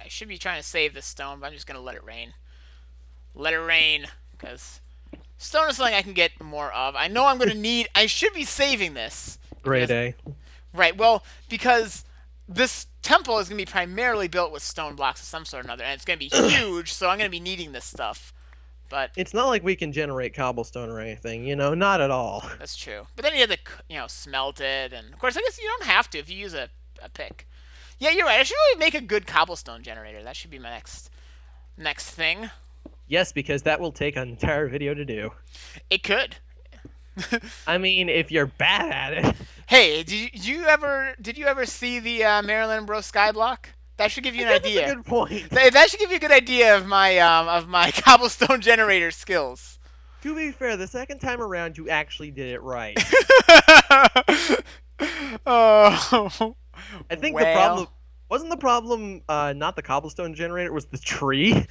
I should be trying to save this stone, but I'm just going to let it rain. Let it rain, because stone is something I can get more of. I know I'm going to need... I should be saving this. Great A. Right, well, because this temple is going to be primarily built with stone blocks of some sort or another, and it's going to be huge, so I'm going to be needing this stuff. But It's not like we can generate cobblestone or anything, not at all. that's true. But then you have to, smelt it, and of course, I guess you don't have to if you use a pick. Yeah, you're right. I should really make a good cobblestone generator. That should be my next thing. Yes, because that will take an entire video to do. It could. I mean, if you're bad at it. Hey, did you ever see the Maryland Bros Skyblock? That should give you I an guess that's a idea. good point. That should give you a good idea of my cobblestone generator skills. To be fair, the second time around, you actually did it right. Oh, I think the problem well. wasn't the problem not the cobblestone generator, it was the tree.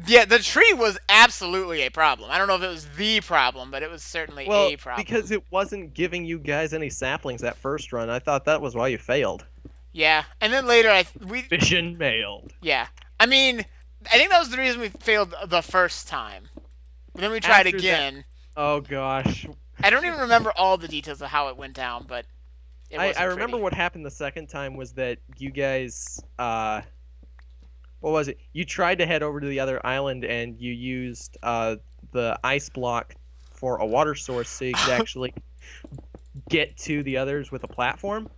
Yeah, the tree was absolutely a problem. I don't know if it was the problem, but it was certainly Well, a problem. because it wasn't giving you guys any saplings that first run. I thought that was why you failed. Yeah, and then later we Vision mailed. yeah. I mean, I think that was the reason we failed the first time. But then we tried After that, again. oh gosh. I don't even remember all the details of how it went down, but it I wasn't remember pretty. what happened the second time was that you guys what was it? You tried to head over to the other island and you used the ice block for a water source so you could actually get to the others with a platform,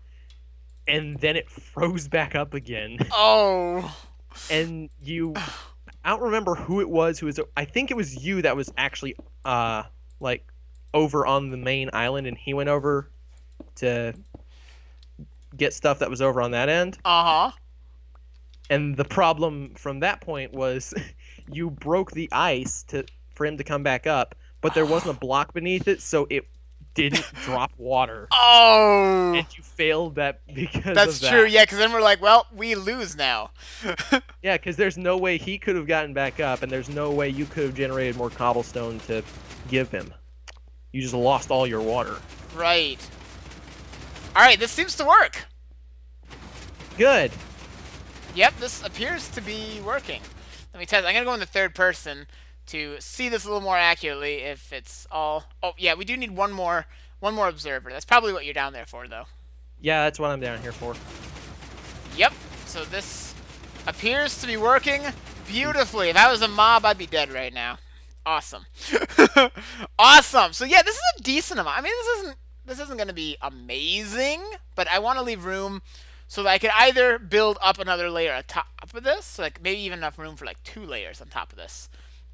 and then it froze back up again. Oh. And you, I don't remember who it was. I think it was you that was actually like over on the main island, and he went over to get stuff that was over on that end. Uh huh. And the problem from that point was you broke the ice for him to come back up, but there wasn't a block beneath it, so it didn't drop water. Oh. And you failed that because That's of that. true. Yeah, because then we're like, well, we lose now. Yeah, because there's no way he could have gotten back up, and there's no way you could have generated more cobblestone to give him. You just lost all your water. Right. All right. This seems to work. Good. Yep, this appears to be working. Let me test. I'm gonna go in the third person to see this a little more accurately. If it's all. Oh yeah, we do need one more observer. That's probably what you're down there for, though. Yeah, that's what I'm down here for. Yep. So this appears to be working beautifully. If I was a mob, I'd be dead right now. Awesome. Awesome. So yeah, this is a decent amount. I mean, this isn't gonna be amazing, but I want to leave room so that I could either build up another layer on top of this, so like maybe even enough room for like 2 layers on top of this.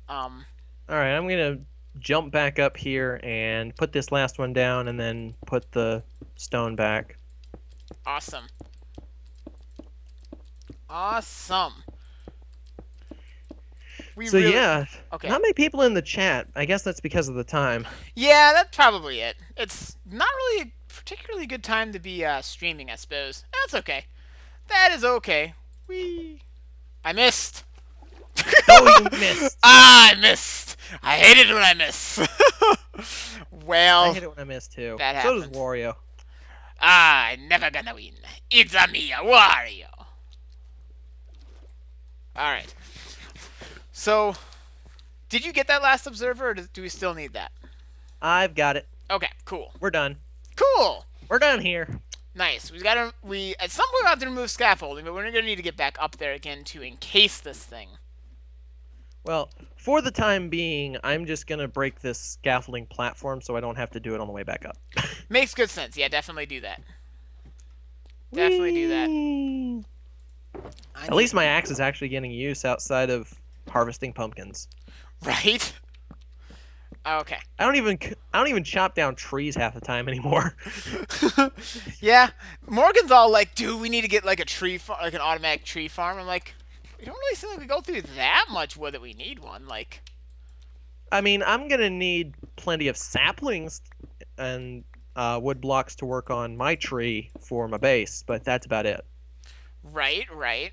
Um, All right, I'm gonna jump back up here and put this last one down, and then put the stone back. awesome. Awesome. So yeah, Okay. not many people in the chat. I guess that's because of the time. Yeah, that's probably it. It's not really a particularly good time to be streaming, I suppose. That's okay. That is okay. I missed. Oh, you missed. I missed. I hate it when I miss. Well, I hit it when I missed too. that So does happened. Wario. I'm never gonna win. It's a me, a Wario. Alright. So, did you get that last observer, or do we still need that? I've got it. Okay, cool. We're done. Cool! We're done here. Nice. We at some point have to remove scaffolding, but we're gonna need to get back up there again to encase this thing. Well, for the time being, I'm just gonna break this scaffolding platform so I don't have to do it on the way back up. Makes good sense. Yeah, definitely do that. Definitely do that. Whee! At least my axe is actually getting use outside of harvesting pumpkins. Right? Okay. I don't even chop down trees half the time anymore. Yeah. Morgan's all like, dude, we need to get like a tree like an automatic tree farm. I'm like, we don't really seem like we go through that much wood that we need one. Like, I mean, I'm gonna need plenty of saplings and wood blocks to work on my tree for my base, but that's about it. right.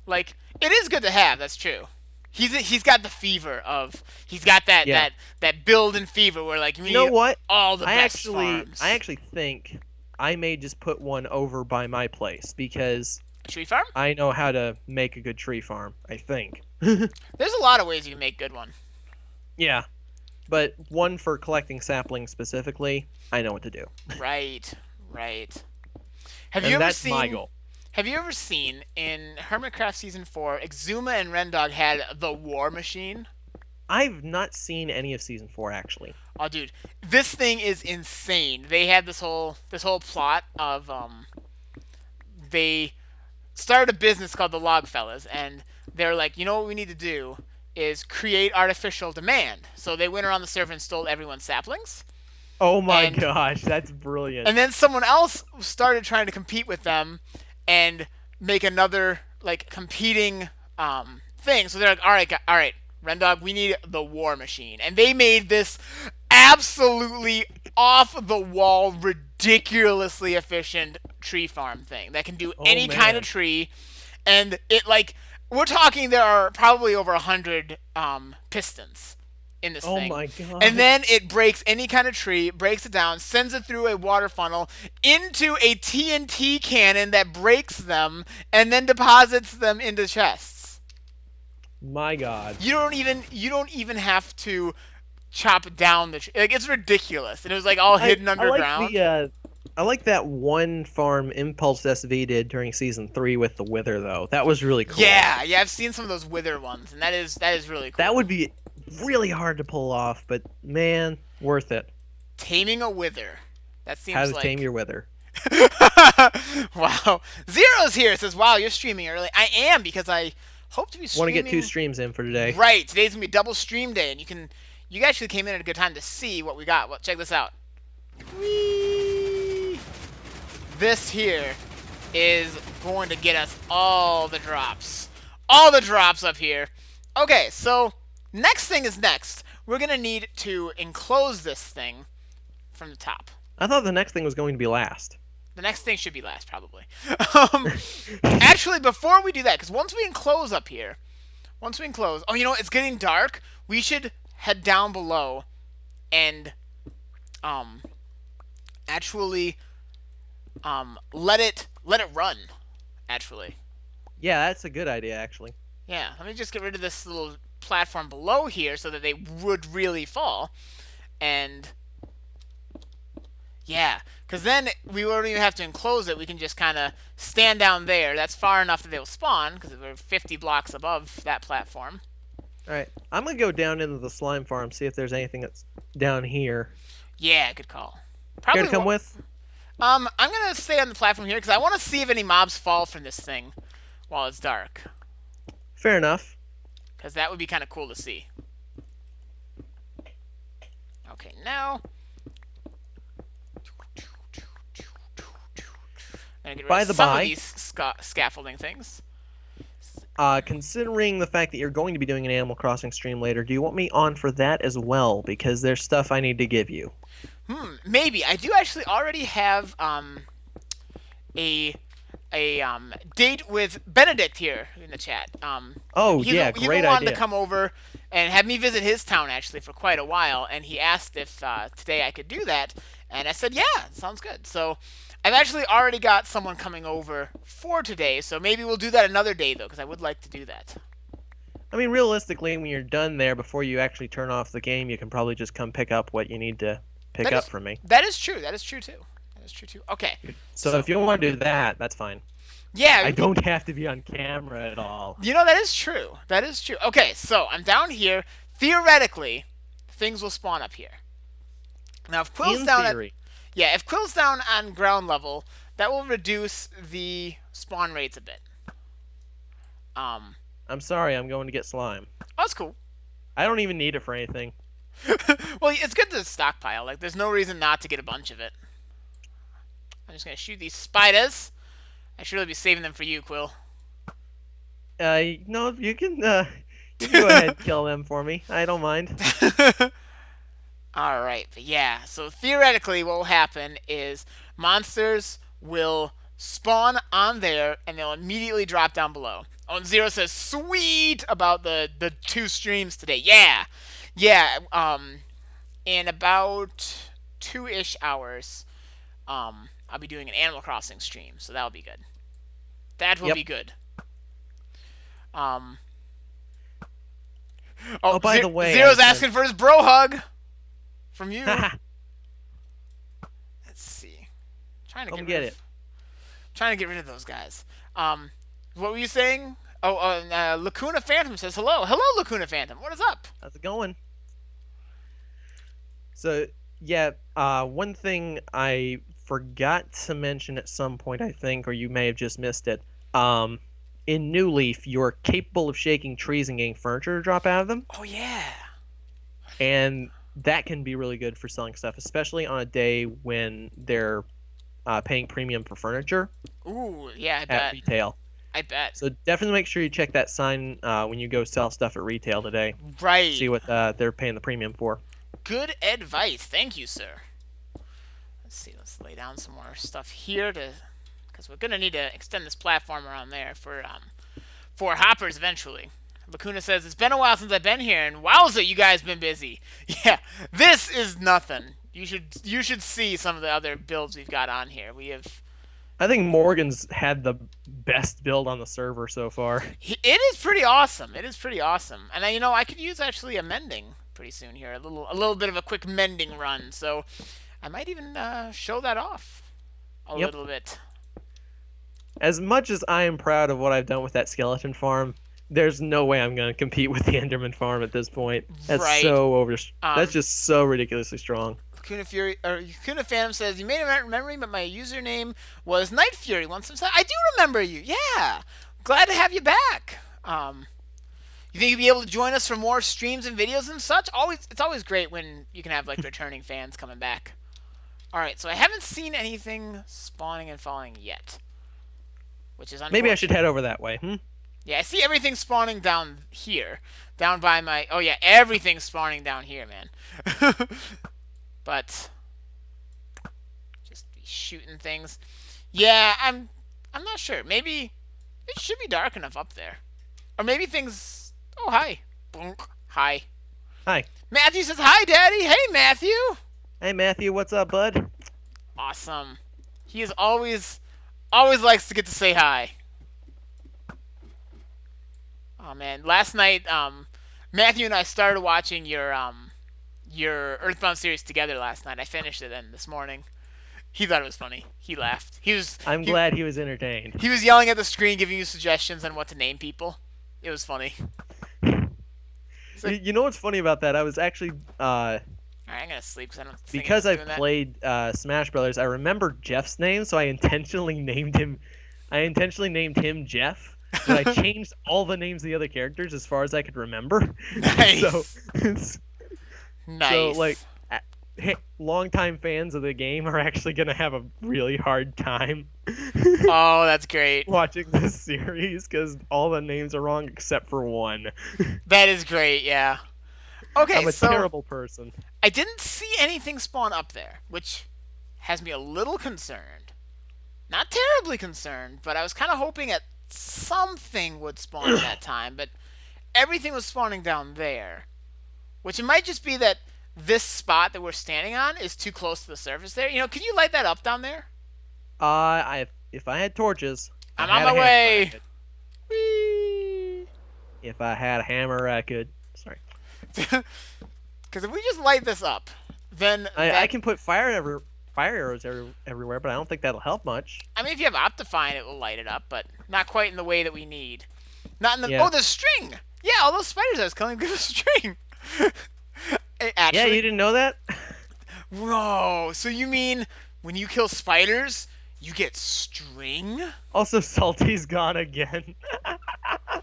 Like, it is good to have. That's true. He's got the fever of he's got that Yeah. that build and fever where like we You know need what? all the best farms. I actually think I may just put one over by my place because Tree farm? I know how to make a good tree farm. I think. There's a lot of ways you can make good one. Yeah, but one for collecting saplings specifically, I know what to do. Right. Have And you ever that's seen? my goal. Have you ever seen in Hermitcraft Season 4, Exuma and Rendog had the War Machine? I've not seen any of season 4 actually. Oh, dude, this thing is insane. They had this whole plot of they started a business called the Logfellas, and they're like, you know what we need to do is create artificial demand. So they went around the server and stole everyone's saplings. Oh my And gosh, that's brilliant. and then someone else started trying to compete with them and make another like competing thing. So they're like, all right, Rendog, we need the war machine, and they made this absolutely off the wall, ridiculously efficient tree farm thing that can do Oh any kind of man. tree, and it like we're talking there are probably over 100 pistons in this Oh thing. my And gosh. then it breaks any kind of tree, breaks it down, sends it through a water funnel into a TNT cannon that breaks them, and then deposits them into chests. My god. You don't even have to chop down the tree. Like it's ridiculous. And it was like all I hidden I like underground. the I like that one farm Impulse SV did during season 3 with the Wither though. That was really cool. Yeah, I've seen some of those wither ones, and that is really That cool. would be really hard to pull off, but man, worth it. Taming a wither. That How seems to tame like your Wither. wow. Zero's here. It says, "Wow, you're streaming early." I am because I hope to be Want to get 2 streaming. streams in for today. Right. Today's gonna be double stream day, and you actually came in at a good time to see what we got. Well, check this out. Whee! This here is going to get us all the drops. All the drops up here. Okay, so next thing is next. We're gonna need to enclose this thing from the top. I thought the next thing was going to be last. The next thing should be last, probably. Actually, before we do that, because once we enclose up here, once we enclose, oh, you know what? It's getting dark. We should head down below and um actually let it run. Actually, Yeah, that's a good idea actually. yeah. Let me just get rid of this little platform below here so that they would really fall, and yeah, because then we won't even have to enclose it. We can just kind of stand down there. That's far enough that they'll spawn because we're 50 blocks above that platform. All right, I'm gonna go down into the slime farm, see if there's anything that's down here. Yeah, good call. Care Probably. to come with? I'm gonna stay on the platform here because I want to see if any mobs fall from this thing while it's dark. Fair enough. Because that would be kind of cool to see. Okay, now. I'm gonna get rid By of the some of by, these scaffolding things. considering the fact that you're going to be doing an Animal Crossing stream later, do you want me on for that as well? Because there's stuff I need to give you. Maybe I do actually already have a date with Benedict here in the chat. Oh He's yeah, he's great been wanting idea. to come over and have me visit his town actually for quite a while, and he asked if today I could do that, and I said yeah, sounds good. So I've actually already got someone coming over for today, so maybe we'll do that another day though, because I would like to do that. I mean, realistically, when you're done there, before you actually turn off the game, you can probably just come pick up what you need to pick That up is from me. that is true. That is true too. That is true too. Okay. So if you want to do that, that's fine. Yeah. I don't have to be on camera at all. You know, that is true. That is true. Okay, so I'm down here. Theoretically, things will spawn up here. Now, if Quill's In down theory. if Quill's down on ground level, that will reduce the spawn rates a bit. I'm sorry, I'm going to get slime. Oh, that's cool. I don't even need it for anything. Well, it's good to stockpile. Like, there's no reason not to get a bunch of it. I'm just gonna shoot these spiders. I should really be saving them for you, Quill. No, you can go ahead and kill them for me. I don't mind. Alright, but yeah, so theoretically what will happen is monsters will spawn on there and they'll immediately drop down below. Oh, and Zero says, sweet about the 2 streams today. Yeah. Yeah, in about 2-ish hours, I'll be doing an Animal Crossing stream, so that'll be good. That will Yep. be good. Oh, by the way, Zero's asking for his bro hug from you. Let's see. Trying to Come get get rid it. of, trying to get rid of those guys. What were you saying? Oh, Lacuna Phantom says hello. Hello, Lacuna Phantom. What is up? How's it going? So yeah, one thing I forgot to mention at some point, I think, or you may have just missed it. in New Leaf, you're capable of shaking trees and getting furniture to drop out of them, Oh yeah. and that can be really good for selling stuff, especially on a day when they're paying premium for furniture Ooh, yeah, I at bet. retail. I bet. So definitely make sure you check that sign when you go sell stuff at retail today. Right. See what they're paying the premium for. Good advice. Thank you, sir. Let's see. Let's lay down some more stuff here to, because we're gonna need to extend this platform around there for hoppers eventually. Lacuna says it's been a while since I've been here, and wowza, you guys been busy. Yeah, this is nothing. You should see some of the other builds we've got on here. We have. I think Morgan's had the best build on the server so far. It is pretty awesome. It is pretty awesome, and I could use actually a mending pretty soon here. A little bit of a quick mending run. So I might even show that off a Yep. little bit. As much as I am proud of what I've done with that skeleton farm, there's no way I'm going to compete with the Enderman farm at this point. That's Right. so over. Um, That's just so ridiculously strong. Kuna Fury or Kuna Phantom says you may not remember me, but my username was Night Fury once. I do remember you. Yeah, glad to have you back. You think you'll be able to join us for more streams and videos and such? It's always great when you can have like returning fans coming back. All right, so I haven't seen anything spawning and falling yet, which is unfortunate. Maybe I should head over that way. Yeah, I see everything spawning down here, down by my. Oh yeah, everything's spawning down here, man. But just be shooting things. Yeah, I'm not sure. Maybe it should be dark enough up there, or maybe things. Oh hi, Bonk. Hi. Hi. Matthew says hi, Daddy. Hey, Matthew. Hey, Matthew. What's up, bud? Awesome. He is always likes to get to say hi. Oh man, last night, Matthew and I started watching your Earthbound series together last night. I finished it then this morning. He thought it was funny. He laughed. I'm glad he was entertained. He was yelling at the screen, giving you suggestions on what to name people. It was funny. So, You know what's funny about that? I was actually alright, I'm gonna sleep because I don't. Think because I I've played Smash Brothers. I remember Jeff's name, so I intentionally named him. Jeff. But I changed all the names of the other characters as far as I could remember. Nice. Nice. So like, longtime fans of the game are actually gonna have a really hard time. Oh, that's great. Watching this series because all the names are wrong except for one. That is great. Yeah. Okay, I'm a terrible person. I didn't see anything spawn up there, which has me a little concerned. Not terribly concerned, but I was kind of hoping that something would spawn at that time, but everything was spawning down there. Which it might just be that this spot that we're standing on is too close to the surface there. Could you light that up down there? If I had torches, I'm I had on my a hammer, way. I could. Whee! If I had a hammer, I could. Sorry. Because if we just light this up, then I can put fire arrows everywhere, but I don't think that'll help much. I mean, if you have Optifine, it will light it up, but not quite in the way that we need. Not in the. Yeah. Oh, the string. Yeah, all those spiders I was killing with a string. Actually, Yeah, you didn't know that? Whoa. So you mean when you kill spiders, you get string? Also, Salty's gone again.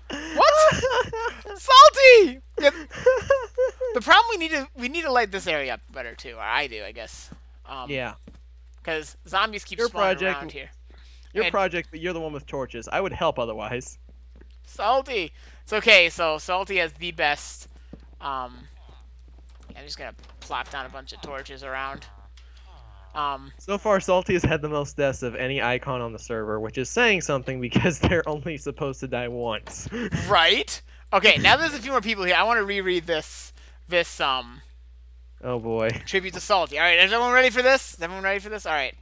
What? Salty. Yep. The problem we need to light this area up better too, or I do, I guess. Yeah. Because zombies keep Your spawning project- around here. Your And- project, but you're the one with torches. I would help otherwise. Salty. It's okay. So Salty has the best. I'm just gonna plop down a bunch of torches around. So far, Salty has had the most deaths of any icon on the server, which is saying something because they're only supposed to die once. Right. Okay. Now there's a few more people here. I want to reread this. Oh boy. Tribute to Salty. All right. Is everyone ready for this? Is everyone ready for this? All right.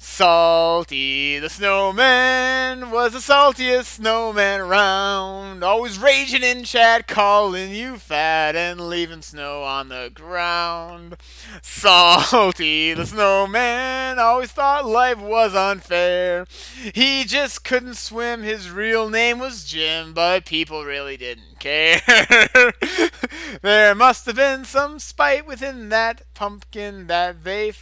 Salty the snowman was the saltiest snowman around. Always raging in chat, calling you fat and leaving snow on the ground. Salty the snowman always thought life was unfair. He just couldn't swim. His real name was Jim, but people really didn't care. There must have been some spite within that pumpkin that they.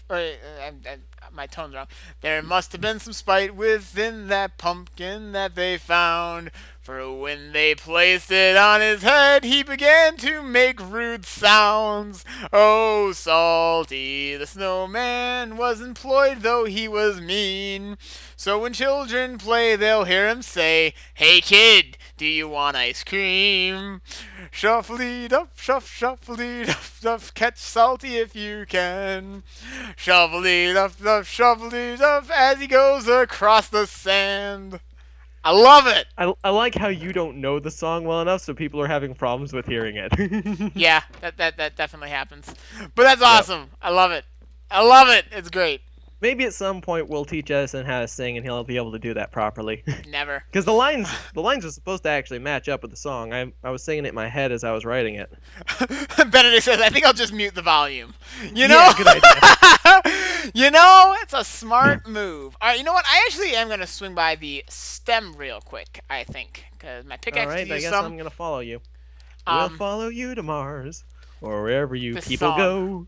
my tone's wrong. There must have been some spite within that pumpkin that they found. For when they placed it on his head, he began to make rude sounds. Oh, Salty, the snowman was employed, though he was mean. So when children play, they'll hear him say, "Hey kid, do you want ice cream?" Shuffly-duff, shuffly-duff, duff, catch Salty if you can. Shuffly-duff, duff, shuffly-duff, as he goes across the sand. I love it! I like how you don't know the song well enough, so people are having problems with hearing it. Yeah, that definitely happens. But that's awesome. Yep. I love it. I love it. It's great. Maybe at some point we'll teach Edison how to sing, and he'll be able to do that properly. Never. Because the lines are supposed to actually match up with the song. I was singing it in my head as I was writing it. Benedict says, "I think I'll just mute the volume." You know? Yeah, good idea. You know, it's a smart move. All right, you know what? I actually am gonna swing by the stem real quick. I think because my pickaxe. All right, could use I guess some. I'm gonna follow you. We'll follow you to Mars, or wherever you people song. go.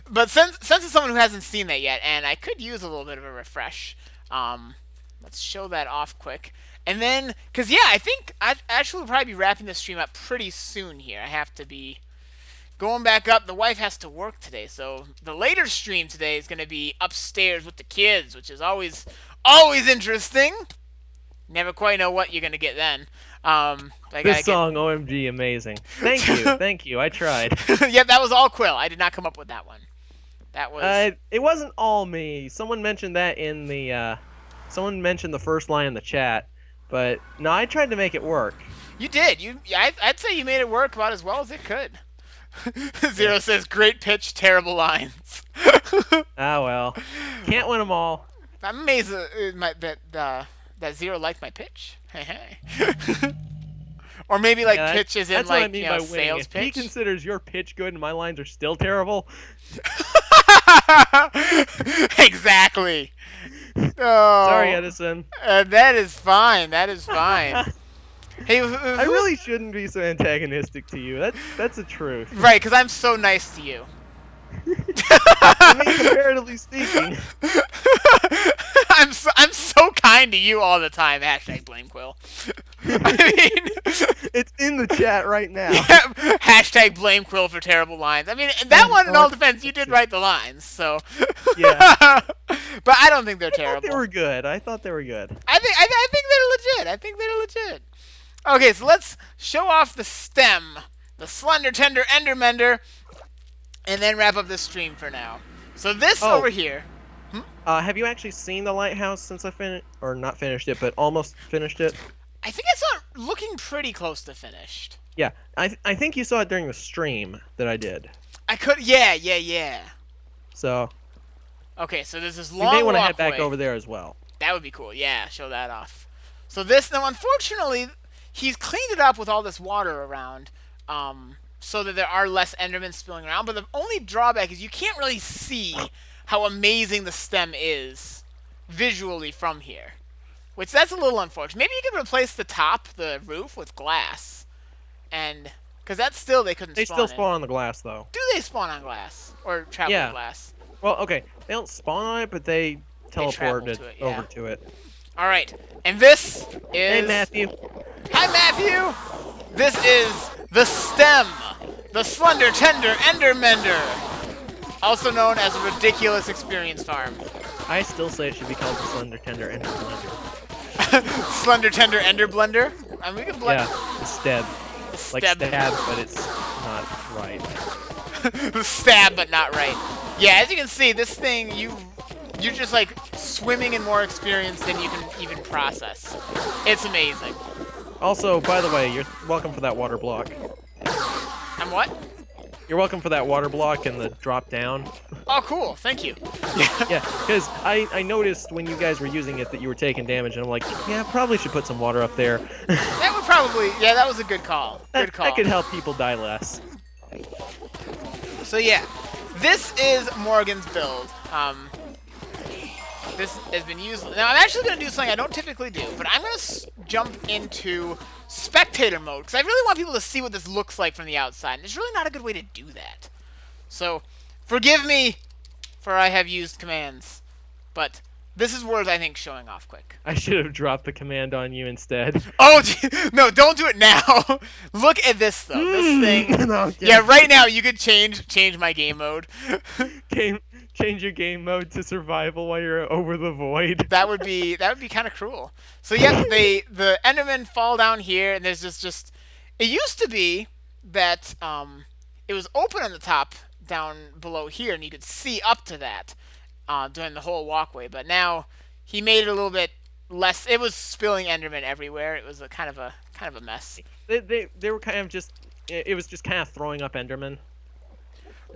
But since it's someone who hasn't seen that yet, and I could use a little bit of a refresh, let's show that off quick. And then, because yeah, I think I actually will probably be wrapping this stream up pretty soon here. I have to be going back up. The wife has to work today, so the later stream today is going to be upstairs with the kids, which is always interesting. Never quite know what you're going to get then. This song, OMG, amazing. Thank you, I tried. Yep, that was all Quill. I did not come up with that one. That was... it wasn't all me. Someone mentioned that in the, someone mentioned the first line in the chat, but no, I tried to make it work. You did. I'd say you made it work about as well as it could. Zero says, "Great pitch, terrible lines." Ah, well. Can't win them all. I'm amazed that Zero liked my pitch. Hey. Or maybe like pitch is in like, you know, sales pitch. He considers your pitch good and my lines are still terrible. Exactly. Oh, sorry, Edison. That is fine. That is fine. Hey, I really shouldn't be so antagonistic to you. That's the truth. Right, because I'm so nice to you. I mean, comparatively speaking. I'm so kind to you all the time. Hashtag blame Quill. I mean, it's in the chat right now. Yeah, hashtag blame Quill for terrible lines. I mean, that one, in all defense, you did write the lines, so. Yeah. But I don't think they're terrible. They were good. I thought they were good. I think they're legit. I think they're legit. Okay, so let's show off the stem, the slender tender endermender, and then wrap up this stream for now. So this over here. Have you actually seen the lighthouse since I finished, or not finished it, but almost finished it? I think I saw it looking pretty close to finished. Yeah, I think you saw it during the stream that I did. I could, yeah. So. Okay, so there's this long walkway. You may want to head walkway. back over there as well. That would be cool. Yeah, show that off. So this, now unfortunately, he's cleaned it up with all this water around, so that there are less endermen spilling around. But the only drawback is you can't really see how amazing the stem is visually from here. Which, that's a little unfortunate. Maybe you could replace the top, the roof, with glass. And, because that's still, they couldn't spawn They still spawn on the glass, though. Do they spawn on glass? Or travel on glass? Well, okay. They don't spawn on it, but they teleported over to it. Alright. And this is... Hey, Matthew. Hi, Matthew! This is the stem. The slender tender endermender. Also known as a ridiculous experience farm. I still say it should be called the Slender Tender Ender Blender. Slender Tender Ender Blender? I mean, we can blend. Yeah, stab. Like stab, but it's not right. Stab, but not right. Yeah, as you can see, this thing, you're just like swimming in more experience than you can even process. It's amazing. Also, by the way, you're welcome for that water block. I'm what? You're welcome for that water block and the drop down. Oh, cool. Thank you. Yeah, because I noticed when you guys were using it that you were taking damage, and I'm like, yeah, probably should put some water up there. That would probably, yeah, that was a good call. Good call. That could help people die less. So yeah, this is Morgan's build. This has been used. Now I'm actually going to do something I don't typically do, but I'm going to jump into spectator mode because I really want people to see what this looks like from the outside. And there's really not a good way to do that. So forgive me for I have used commands. But this is worth, I think, showing off quick. I should have dropped the command on you instead. Oh, no, don't do it now. Look at this, though. This thing. No, yeah, right now you could change my game mode. Change your game mode to survival while you're over the void. That would be kind of cruel. So yeah, the endermen fall down here, and there's just it used to be that it was open on the top down below here, and you could see up to that during the whole walkway. But now he made it a little bit less. It was spilling endermen everywhere. It was a kind of a mess. They were kind of just. It was just kind of throwing up endermen.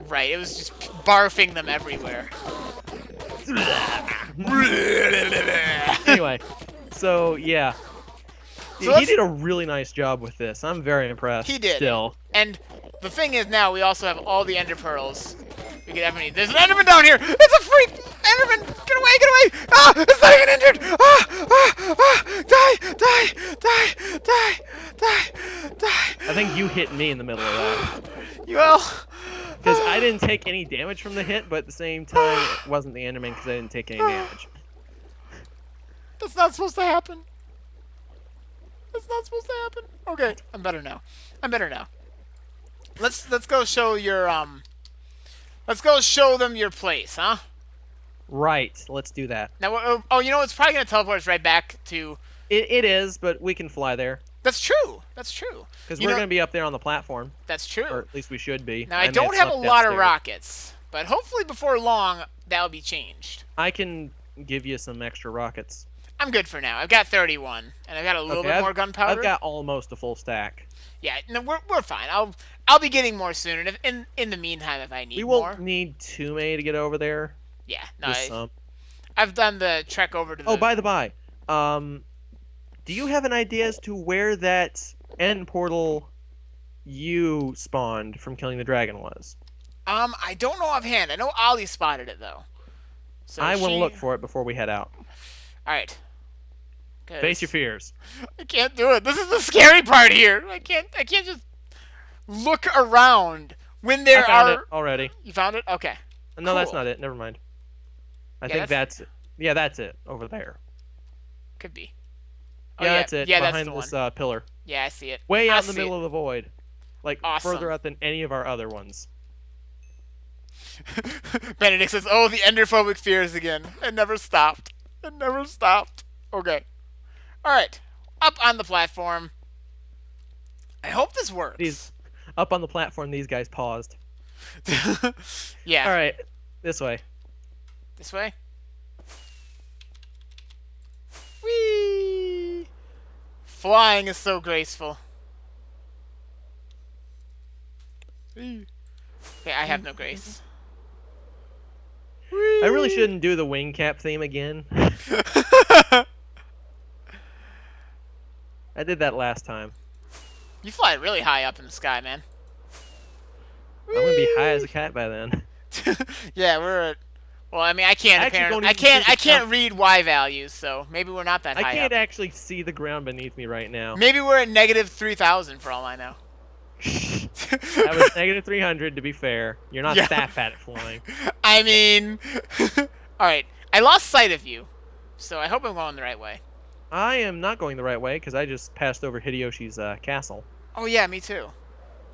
Right. It was just barfing them everywhere. Anyway, so yeah. So he did a really nice job with this. I'm very impressed. He did. Still. And the thing is, now we also have all the ender pearls we could ever need. There's an enderman down here! It's a freak enderman! Get away, get away! Ah! It's not even injured! Ah! Ah! Ah! Die! Die! Die! Die! Die! Die! I think you hit me in the middle of that. Well... Because I didn't take any damage from the hit, but at the same time, it wasn't the enderman because I didn't take any damage. That's not supposed to happen. That's not supposed to happen. Okay, I'm better now. I'm better now. Let's go show your Let's go show them your place, huh? Right. Let's do that. Now, oh, you know, it's probably gonna teleport us right back to. It is, but we can fly there. That's true. That's true. Because we're gonna be up there on the platform. That's true. Or at least we should be. Now I don't have a lot of rockets, but hopefully before long that'll be changed. I can give you some extra rockets. I'm good for now. I've got 31, and I've got a little bit more gunpowder. I've got almost a full stack. Yeah, no, we're fine. I'll be getting more soon, and if, in the meantime, if I need more. We won't need too many to get over there. Yeah, no, I've done the trek over to the... Oh, by the by, do you have an idea as to where that end portal you spawned from killing the dragon was? I don't know offhand. I know Ollie spotted it, though. So I want to look for it before we head out. Alright. Face your fears. I can't do it. This is the scary part here. I can't just look around when there I found are... it already. You found it? Okay. No, cool. That's not it. Never mind. I think that's it. Yeah, that's it. Over there. Could be. Oh, yeah, that's it. Yeah, behind that's this pillar. Yeah, I see it. Way out in the middle of the void. Like, awesome. further out than any of our other ones. Benedict says, oh, the endophobic fears again. It never stopped. It never stopped. Okay. Alright. Up on the platform. I hope this works. Up on the platform, these guys paused. Yeah. Alright. This way. This way? Whee! Flying is so graceful. Whee. Okay, I have no grace. Whee! I really shouldn't do the wing cap theme again. I did that last time. You fly really high up in the sky, man. I'm gonna be high as a cat by then. Yeah, we're at... Well, I mean, I can't read Y values, so maybe we're not that high I can't up. actually see the ground beneath me right now. Maybe we're at negative 3,000 for all I know. That was negative 300 to be fair. You're not that bad at flying. I mean... Alright, I lost sight of you, so I hope I'm going the right way. I am not going the right way because I just passed over Hideyoshi's castle. Oh yeah, me too.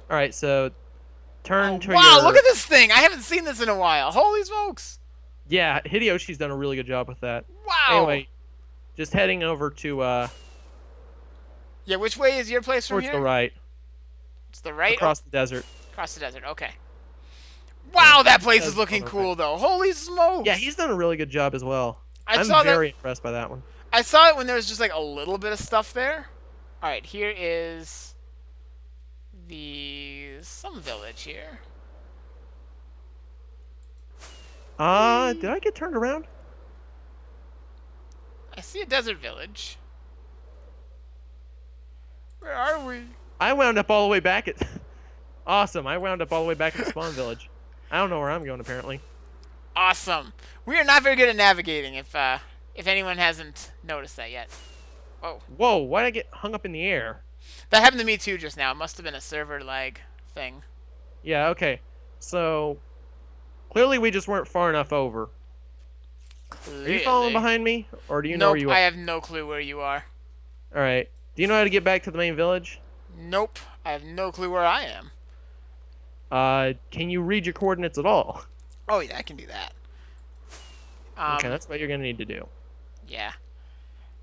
Alright, so turn to your... Wow, look at this thing! I haven't seen this in a while. Holy smokes! Yeah, Hideyoshi's done a really good job with that. Wow! Anyway, just heading over to... Yeah, which way is your place from here? Towards the right. It's the right? Across the desert. Across the desert, okay. Wow, that place is looking cool, though. Holy smokes! Yeah, he's done a really good job as well. I'm very impressed by that one. I saw it when there was just like a little bit of stuff there. Alright, here is some village here. Did I get turned around? I see a desert village. Where are we? I wound up all the way back at... Awesome, I wound up all the way back at the spawn village. I don't know where I'm going, apparently. Awesome. We are not very good at navigating, if anyone hasn't noticed that yet. Whoa. Whoa, why did I get hung up in the air? That happened to me too just now. It must have been a server lag thing. Yeah, okay. So, Clearly, we just weren't far enough over. Are you following Clearly. behind me, or do you know where Nope, you are? I have no clue where you are. All right. Do you know how to get back to the main village? Nope, I have no clue where I am. Can you read your coordinates at all? Oh yeah, I can do that. Okay, that's what you're gonna need to do. Yeah,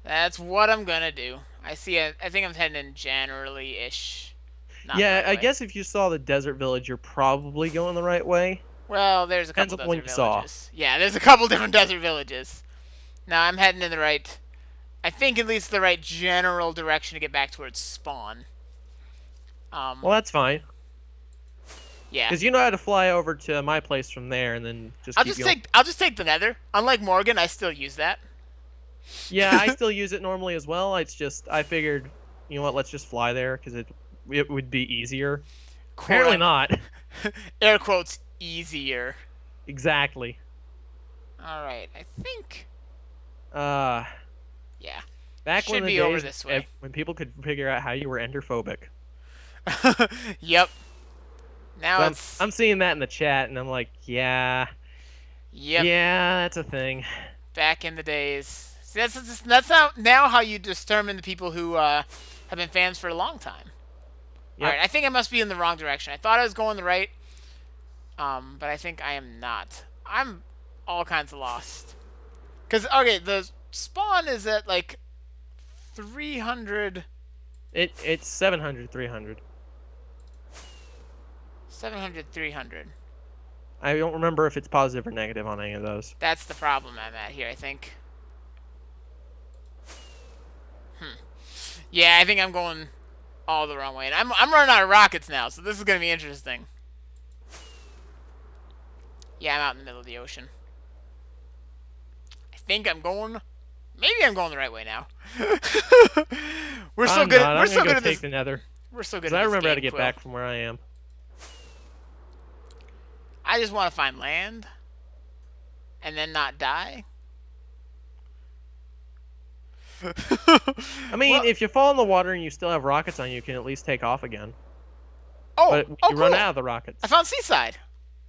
that's what I'm gonna do. I see. I think I'm heading in generally-ish. Not the Yeah, right I way. guess if you saw the desert village, you're probably going the right way. Well, there's a Depends couple on the one desert you saw. villages. Yeah, there's a couple different desert villages. Now I'm heading in the right. I think at least the right general direction to get back towards spawn. Well, that's fine. Yeah. Because you know how to fly over to my place from there, and then just keep going. I'll just take the Nether. Unlike Morgan, I still use that. Yeah, I still use it normally as well. It's just I figured, you know what? Let's just fly there because it would be easier. Apparently not. Air quotes easier. Exactly. All right. I think. Uh, Yeah. back Should when the be over days this way. when people could figure out how you were endophobic. Yep. Now So it's. I'm seeing that in the chat, and I'm like, yeah, Yep. yeah, that's a thing. Back in the days. See, that's now how you determine the people who have been fans for a long time. Yep. All right. I think I must be in the wrong direction. I thought I was going the right. But I think I am not. I'm all kinds of lost. Cause okay, the spawn is at like 300, It's 700, 300. 700, 300. I don't remember if it's positive or negative on any of those. That's the problem I'm at here, I think. Yeah, I think I'm going all the wrong way, and I'm running out of rockets now, so this is gonna be interesting. Yeah, I'm out in the middle of the ocean. I think I'm going. Maybe I'm going the right way now. We're so I'm good. not. We're I'm so gonna good go at take this. the nether. We're so good Because at I this remember how to game, get Quill. back from where I am. I just want to find land and then not die. I mean, Well, if you fall in the water and you still have rockets on you, you can at least take off again. oh, But you oh, run cool. out of the rockets. I found Seaside.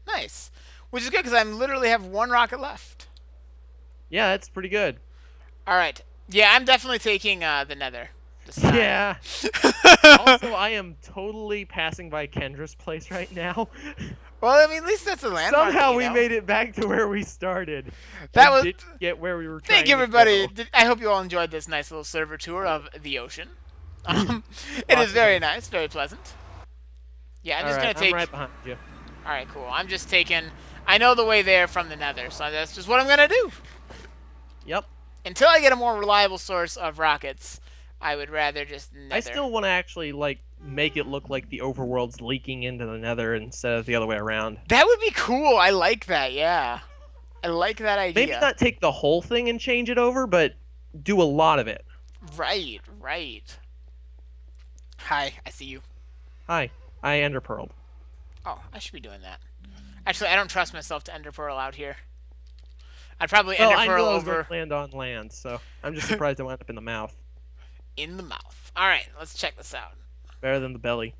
Nice. Which is good because I literally have one rocket left. Yeah, that's pretty good. All right. Yeah, I'm definitely taking the Nether this time. Yeah. Also, I am totally passing by Kendra's place right now. Well, I mean, at least that's a landmark. Somehow you we know? made it back to where we started. That and was. didn't get where we were trying Thank you, to everybody. go. I hope you all enjoyed this nice little server tour of the ocean. It is very nice, very pleasant. Yeah, I'm just gonna take. I'm right behind you. All right, cool. I'm just taking. I know the way there from the Nether, so that's just what I'm gonna do. Yep. Until I get a more reliable source of rockets, I would rather just Nether. I still want to actually make it look like the overworld's leaking into the Nether instead of the other way around. That would be cool. I like that. Yeah, I like that idea. Maybe not take the whole thing and change it over, but do a lot of it. Right, right. Hi, I see you. Hi, I enderpearled. Oh, I should be doing that. Actually, I don't trust myself to ender pearl out here. I'd probably Well, ender I pearl knew I was over going to land on land, so I'm just surprised I wound up in the mouth. in the mouth. All right, let's check this out. Better than the belly.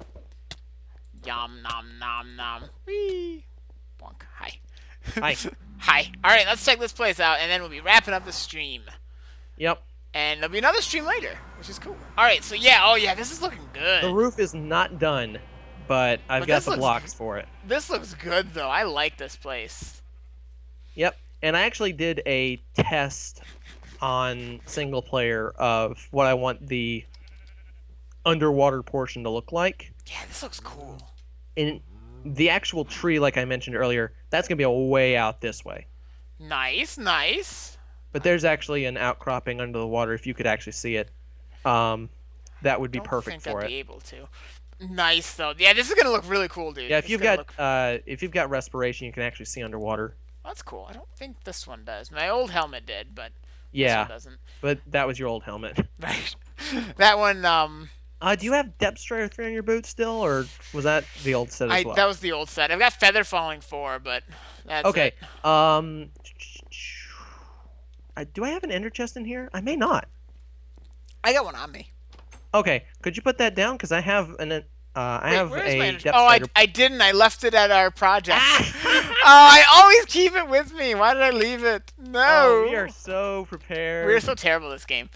Yum nom nom nom. Whee. Bonk. Hi. Hi. Hi. All right, let's check this place out, and then we'll be wrapping up the stream. Yep. And there'll be another stream later, which is cool. All right, so yeah, oh yeah, this is looking good. The roof is not done, but I've But got this the looks- blocks for it. This looks good though. I like this place. Yep. And I actually did a test on single player of what I want the underwater portion to look like. Yeah, this looks cool. And the actual tree, like I mentioned earlier, that's going to be a way out this way. Nice, nice. But there's actually an outcropping under the water if you could actually see it. That would be perfect for I'd it. be able to. Nice though. Yeah, this is gonna look really cool, dude. Yeah, if It's you've gonna got look- if you've got respiration, you can actually see underwater. That's cool. I don't think this one does. My old helmet did, but this Yeah, one doesn't. but that was your old helmet. Right. That one, Do you have Depth Strider 3 on your boots still, or was that the old set as well? that was the old set. I've got Feather Falling 4, but that's Okay. it. Do I have an ender chest in here? I may not. I got one on me. Okay, could you put that down? Because I have I Wait, have where's my a ender? depth Oh, strider. I didn't. I left it at our project. Ah! Oh, I always keep it with me. Why did I leave it? No. Oh, we are so prepared. We're so terrible at this game.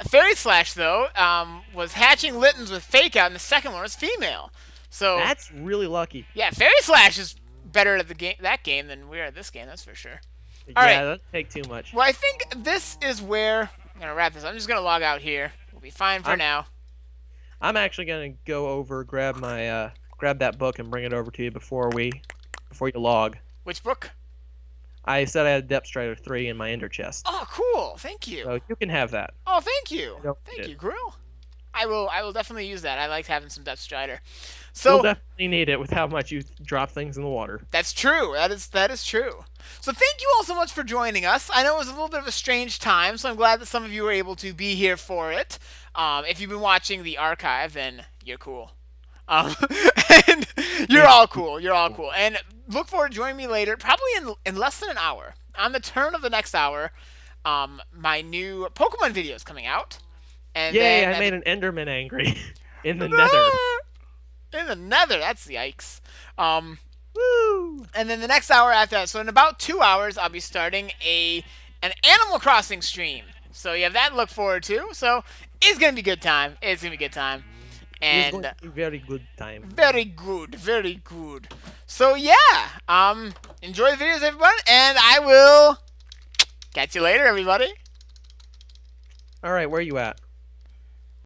Fairy Slash, though, was hatching Littens with Fake Out, and the second one was female. So That's really lucky. yeah, Fairy Slash is better at that game than we are at this game. That's for sure. Yeah, All right. that doesn't take too much. Well, I think this is where I'm gonna wrap this. I'm just gonna log out here. We'll be fine for now. I'm actually gonna go over, grab that book and bring it over to you before you log. Which book? I said I had Depth Strider 3 in my ender chest. Oh, cool. Thank you. So you can have that. Oh, thank you. Don't Thank need you, it. Grill. I will definitely use that. I like having some Depth Strider. So You'll definitely need it with how much you drop things in the water. that's true. That is true. So thank you all so much for joining us. I know it was a little bit of a strange time, so I'm glad that some of you were able to be here for it. If you've been watching the archive, then you're cool. And you're all cool. You're all cool. And look forward to joining me later, probably in less than an hour. On the turn of the next hour, my new Pokemon video is coming out. And Yay, then I made an Enderman angry in the nether. In the nether, that's yikes. Woo! And then the next hour after that, so in about 2 hours, I'll be starting an Animal Crossing stream. So you have that to look forward to. So it's gonna be a good time. It's gonna be a good time. It's going And to be a very good time. very good, very good. So yeah, enjoy the videos, everyone, and I will catch you later, everybody. All right, where are you at?